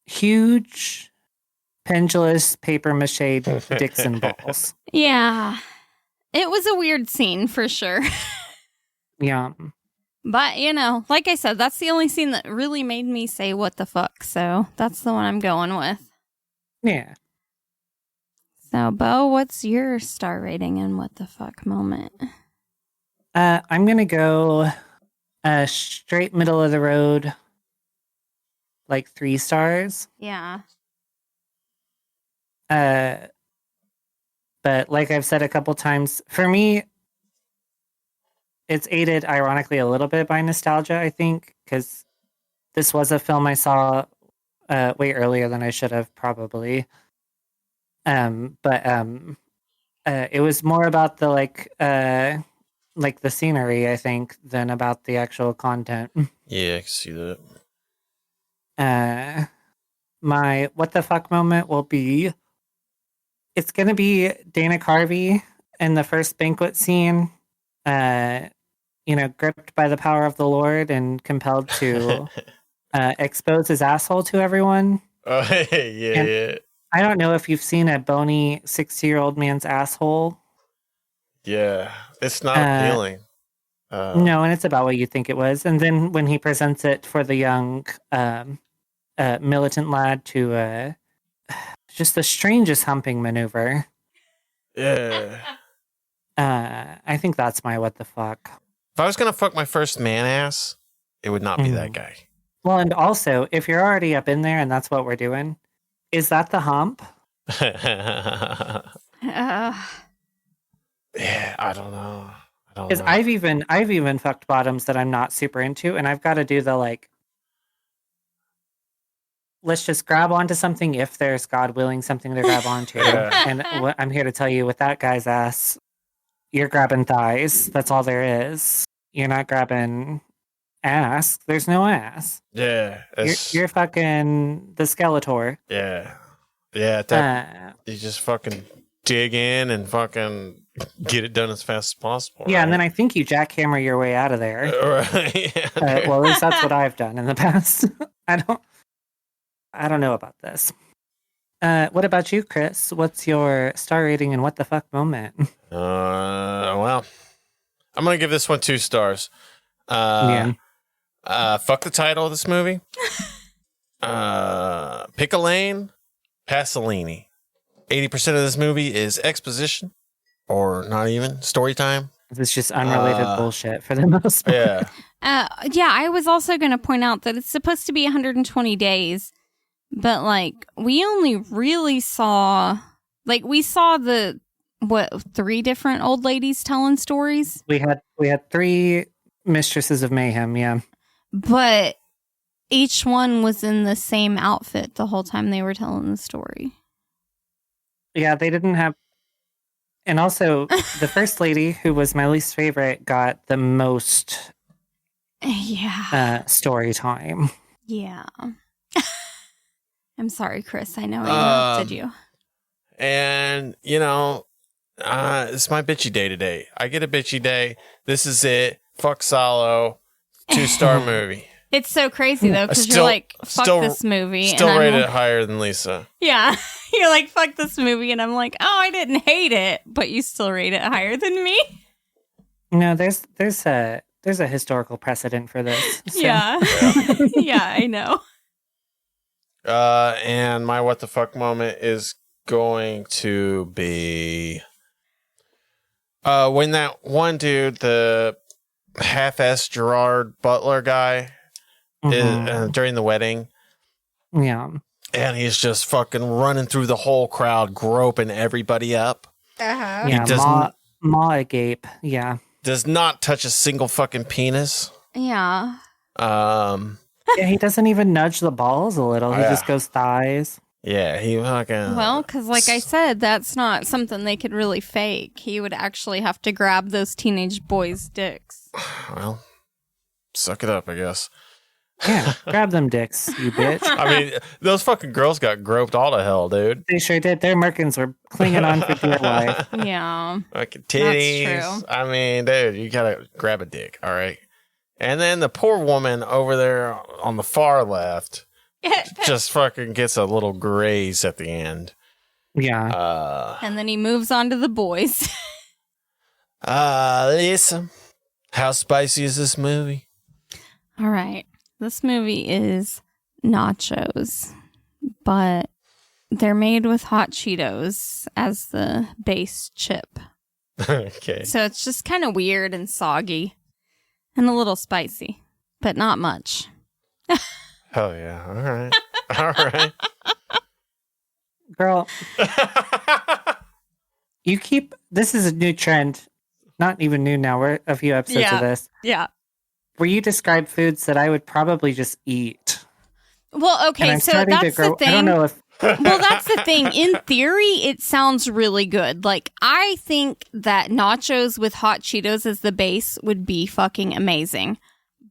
huge pendulous paper mache Dixon balls? Yeah. It was a weird scene for sure. Yeah. But, like I said, that's the only scene that really made me say, what the fuck? So that's the one I'm going with. Yeah. So, Bo, what's your star rating and what the fuck moment? I'm going to go straight middle of the road, like 3 stars. Yeah. But like I've said a couple times, for me, it's aided ironically a little bit by nostalgia, I think, because this was a film I saw way earlier than I should have probably. But it was more about the like the scenery, I think, than about the actual content. Yeah, I can see that. My what the fuck moment will be, it's going to be Dana Carvey in the first banquet scene, gripped by the power of the Lord and compelled to expose his asshole to everyone. Oh, yeah. I don't know if you've seen a bony 60-year-old man's asshole. Yeah, it's not appealing. No, and it's about what you think it was. And then when he presents it for the young militant lad to just the strangest humping maneuver. Yeah. I think that's my what the fuck. If I was going to fuck my first man ass, it would not be that guy. Well, and also, if you're already up in there and that's what we're doing, is that the hump? Yeah, I don't know. Because I've even fucked bottoms that I'm not super into, and I've got to do the like, let's just grab onto something if there's, God willing, something to grab onto. Yeah. And what I'm here to tell you, with that guy's ass, you're grabbing thighs. That's all there is. You're not grabbing ass. There's no ass. Yeah. You're fucking the Skeletor. Yeah. Yeah. You just fucking dig in and fucking get it done as fast as possible. Yeah, right? and then I think you jackhammer your way out of there. Right. Yeah. Well, at least that's what I've done in the past. I don't know about this. What about you, Chris? What's your star rating and what the fuck moment? Well, I'm gonna give this one 2 stars. Yeah. Fuck the title of this movie. Pick a lane. Pasolini. 80% of this movie is exposition, or not even story time. It's just unrelated bullshit for the most part. Yeah. Yeah, I was also going to point out that it's supposed to be 120 days, but like we only really saw, we saw the 3 different old ladies telling stories. We had 3 mistresses of mayhem, yeah. But each one was in the same outfit the whole time they were telling the story. Yeah, they didn't have. And also, the first lady, who was my least favorite, got the most story time. Yeah. I'm sorry, Chris. I know I interrupted you. And, it's my bitchy day today. I get a bitchy day. This is it. Fuck Salo. 2-star movie. It's so crazy, though, because you're like, fuck this movie. Still and rated higher than Lisa. Yeah. You're like, fuck this movie. And I'm like, oh, I didn't hate it. But you still rate it higher than me. No, there's a historical precedent for this. So. Yeah. Yeah, I know. And my what the fuck moment is going to be when that one dude, the half-assed Gerard Butler guy, during the wedding. Yeah. And he's just fucking running through the whole crowd, groping everybody up. Uh-huh. Yeah, maw agape. Yeah. Does not touch a single fucking penis. Yeah. Yeah, he doesn't even nudge the balls a little. He just goes thighs. Yeah, he fucking... Well, because like I said, that's not something they could really fake. He would actually have to grab those teenage boys' dicks. Well, suck it up, I guess. Yeah, grab them dicks, you bitch. I mean, those fucking girls got groped all to hell, dude. They sure did. Their merkins were clinging on for dear life. Yeah. Fucking titties. That's true. I mean, dude, you gotta grab a dick, all right? And then the poor woman over there on the far left just fucking gets a little graze at the end. Yeah. And then he moves on to the boys. Lisa, how spicy is this movie? All right. This movie is nachos, but they're made with hot Cheetos as the base chip. Okay. So it's just kind of weird and soggy and a little spicy, but not much. Hell yeah. All right. All right. Girl, this is a new trend. Not even new now. We're a few episodes of this. Yeah. Where you describe foods that I would probably just eat. Well, okay, so that's the thing. I don't know if... Well, that's the thing. In theory, it sounds really good. Like, I think that nachos with hot Cheetos as the base would be fucking amazing.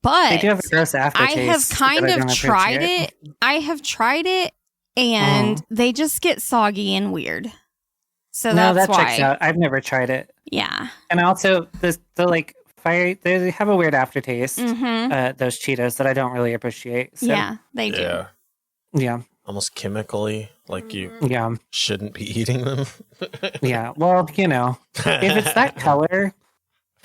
But they do have a gross aftertaste. I have kind of tried it. I have tried it, and they just get soggy and weird. So that's why. Checks out. I've never tried it. Yeah. And also, the like fire, they have a weird aftertaste. Mm-hmm. Those Cheetos that I don't really appreciate. So. Yeah, they do. Yeah. Almost chemically, like you yeah. shouldn't be eating them. Yeah. Well, if it's that color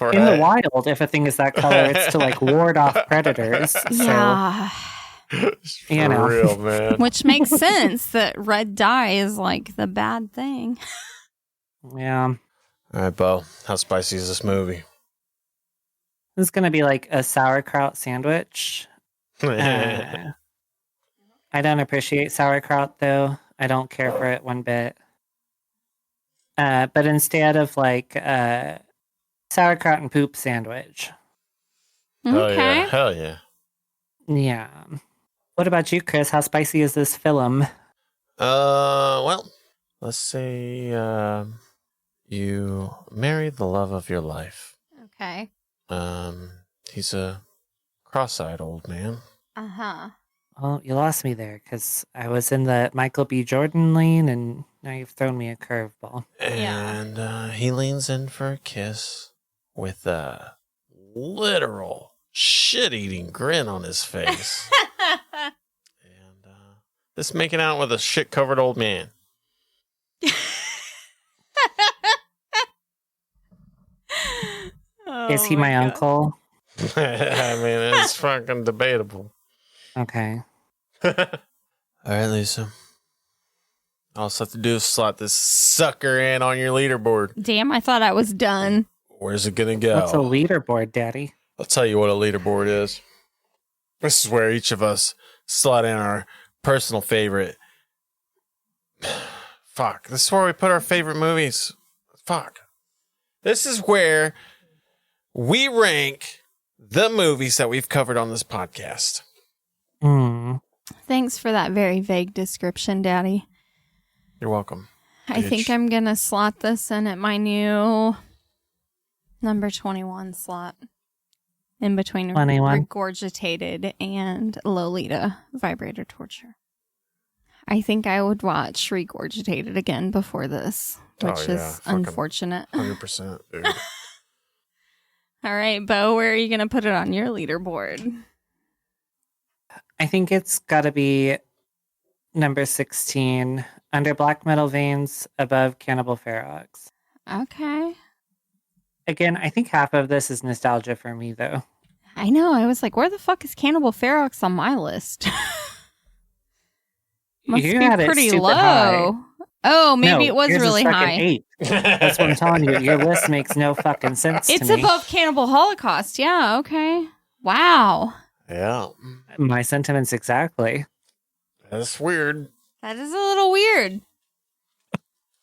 in the wild, if a thing is that color, it's to like ward off predators. Yeah. So, For real, man. Which makes sense that red dye is like the bad thing. Yeah. All right, Bo. How spicy is this movie? This is going to be like a sauerkraut sandwich. I don't appreciate sauerkraut, though. I don't care for it one bit. But instead of like sauerkraut and poop sandwich. Okay. Hell yeah. Yeah. What about you, Chris? How spicy is this film? Well, let's say you marry the love of your life. Okay. He's a cross-eyed old man. Uh-huh. Well, you lost me there because I was in the Michael B. Jordan lane, and now you've thrown me a curveball. And he leans in for a kiss with a literal shit-eating grin on his face. And this making out with a shit-covered old man. Is he my uncle? I mean, it's fucking debatable. Okay. All right, Lisa. All I have to do is slot this sucker in on your leaderboard. Damn, I thought I was done. Where's it gonna go? What's a leaderboard, Daddy? I'll tell you what a leaderboard is. This is where each of us slot in our personal favorite. Fuck. This is where we put our favorite movies. Fuck. This is where we rank the movies that we've covered on this podcast. Thanks for that very vague description, Daddy. You're welcome. I think I'm going to slot this in at my new number 21 slot. In between 21. Regurgitated and Lolita Vibrator Torture. I think I would watch Regurgitated again before this, which is unfortunate. 100%, dude. All right, Bo, where are you going to put it on your leaderboard? I think it's got to be number 16, Under Black Metal Veins, above Cannibal Ferox. Okay. Again, I think half of this is nostalgia for me, though. I know. I was like, where the fuck is Cannibal Ferox on my list? Must you be had pretty it low. high. Oh, maybe No, it was yours is really fucking high. 8. That's what I'm telling you. Your list makes no fucking sense It's to me. above Cannibal Holocaust. Yeah, okay. Wow. Yeah. My sentiments exactly. That's weird. That is a little weird.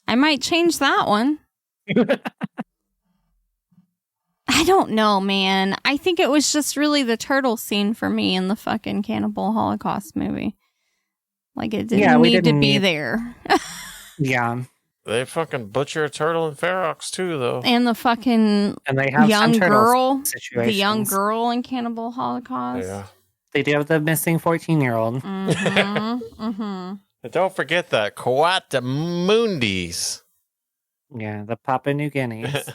I might change that one. I don't know, man. I think it was just really the turtle scene for me in the fucking Cannibal Holocaust movie. Like, it didn't need to be there. Yeah. They fucking butcher a turtle in Ferox too, though. And the fucking And they have young some turtle girl. The situations. young girl in Cannibal Holocaust. Yeah. They do have the missing 14-year-old. Mm-hmm. Mm-hmm. And don't forget that Coata Mundis. Yeah, the Papua New Guineas.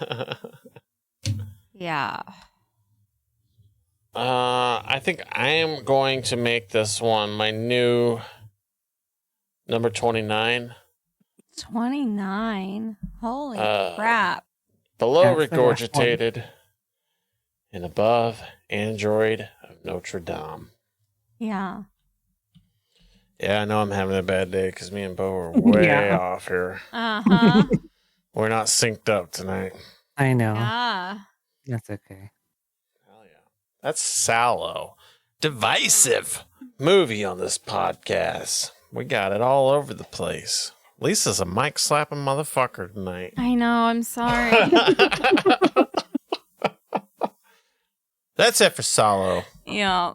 Yeah. I think I am going to make this one my new number 29. 29. Holy crap. Below That's the last Regurgitated and above Android of Notre Dame. Yeah. Yeah, I know I'm having a bad day because me and Bo are way Yeah. off here. Uh-huh. We're not synced up tonight. I know. Ah. That's okay. Hell yeah. That's Salo. Divisive movie on this podcast. We got it all over the place. Lisa's a mic slapping motherfucker tonight. I know, I'm sorry. That's it for Salo. Yeah.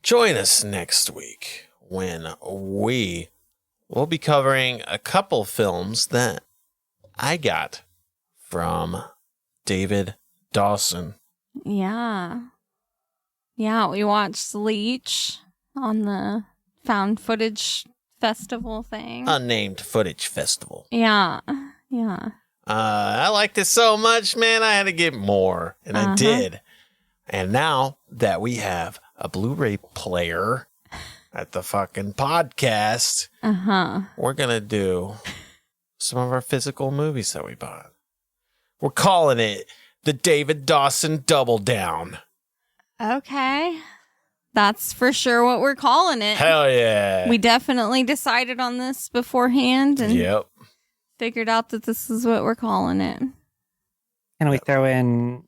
Join us next week when we will be covering a couple films that I got from David Dawson. Yeah. Yeah, we watched Leech on the found footage festival thing. Unnamed Footage Festival. Yeah. Yeah. I liked it so much, man. I had to get more, and I did. And now that we have a Blu-ray player at the fucking podcast, we're going to do some of our physical movies that we bought. We're calling it the David Dawson Double Down. Okay. That's for sure what we're calling it. Hell yeah. We definitely decided on this beforehand and Yep. figured out that this is what we're calling it. Can we throw in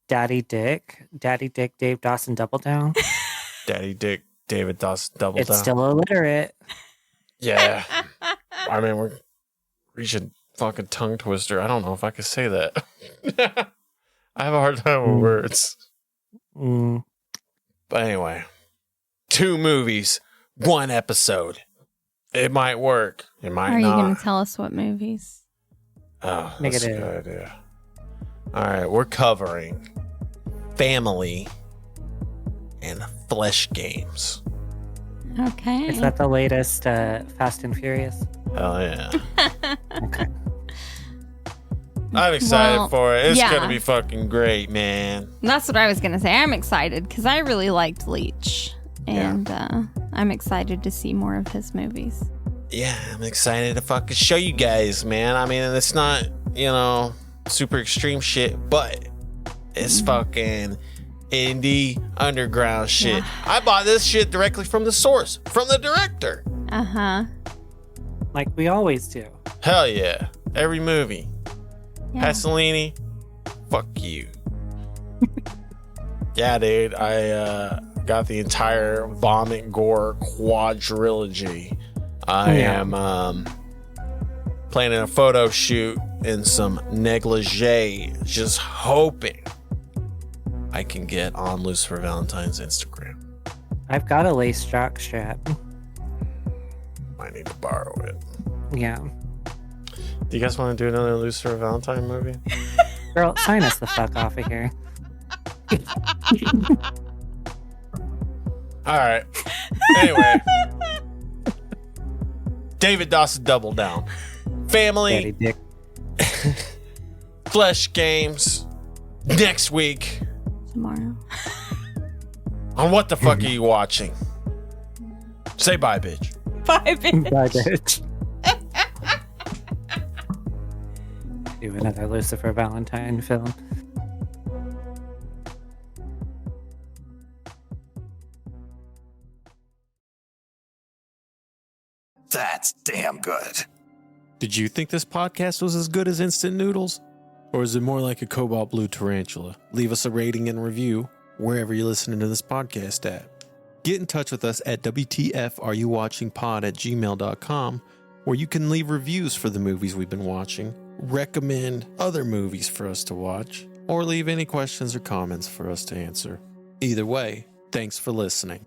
Daddy Dick, Dave Dawson Double Down? Daddy Dick, David Dawson Double It's Down. still illiterate. Yeah. I mean, we're reaching fucking tongue twister. I don't know if I could say that. I have a hard time with words. But anyway, 2 movies, 1 episode. It might work. It might Are you not. going to tell us what movies? Oh, that's a good idea. All right, we're covering Family and Flesh Games. Okay. Is that the latest Fast and Furious? Hell yeah. Okay. I'm excited for it. It's yeah. going to be fucking great, man. That's what I was going to say. I'm excited because I really liked Leech. And I'm excited to see more of his movies. Yeah, I'm excited to fucking show you guys, man. I mean, it's not, super extreme shit, but it's fucking indie underground shit. Yeah. I bought this shit directly from the source, from the director. Like we always do. Hell yeah. Every movie. Yeah. Pasolini, fuck you. Yeah, dude. I got the entire Vomit Gore quadrilogy. I am planning a photo shoot in some negligee, just hoping I can get on Lucifer Valentine's Instagram. I've got a lace jock strap. Might need to borrow it. Yeah. Do you guys want to do another Lucifer Valentine movie? Girl, sign us the fuck off of here. All right. Anyway. David Dawson Double Down. Family. Dick. Flesh Games. Next week. Tomorrow. On What the Fuck Are You Watching? Say bye, bitch. Bye, bitch. Bye, bitch. Do another Lucifer Valentine film. That's damn good. Did you think this podcast was as good as instant noodles? Or is it more like a cobalt blue tarantula? Leave us a rating and review wherever you're listening to this podcast at. Get in touch with us at WTFareyouwatchingpod@gmail.com, where you can leave reviews for the movies we've been watching, recommend other movies for us to watch, or leave any questions or comments for us to answer. Either way, thanks for listening.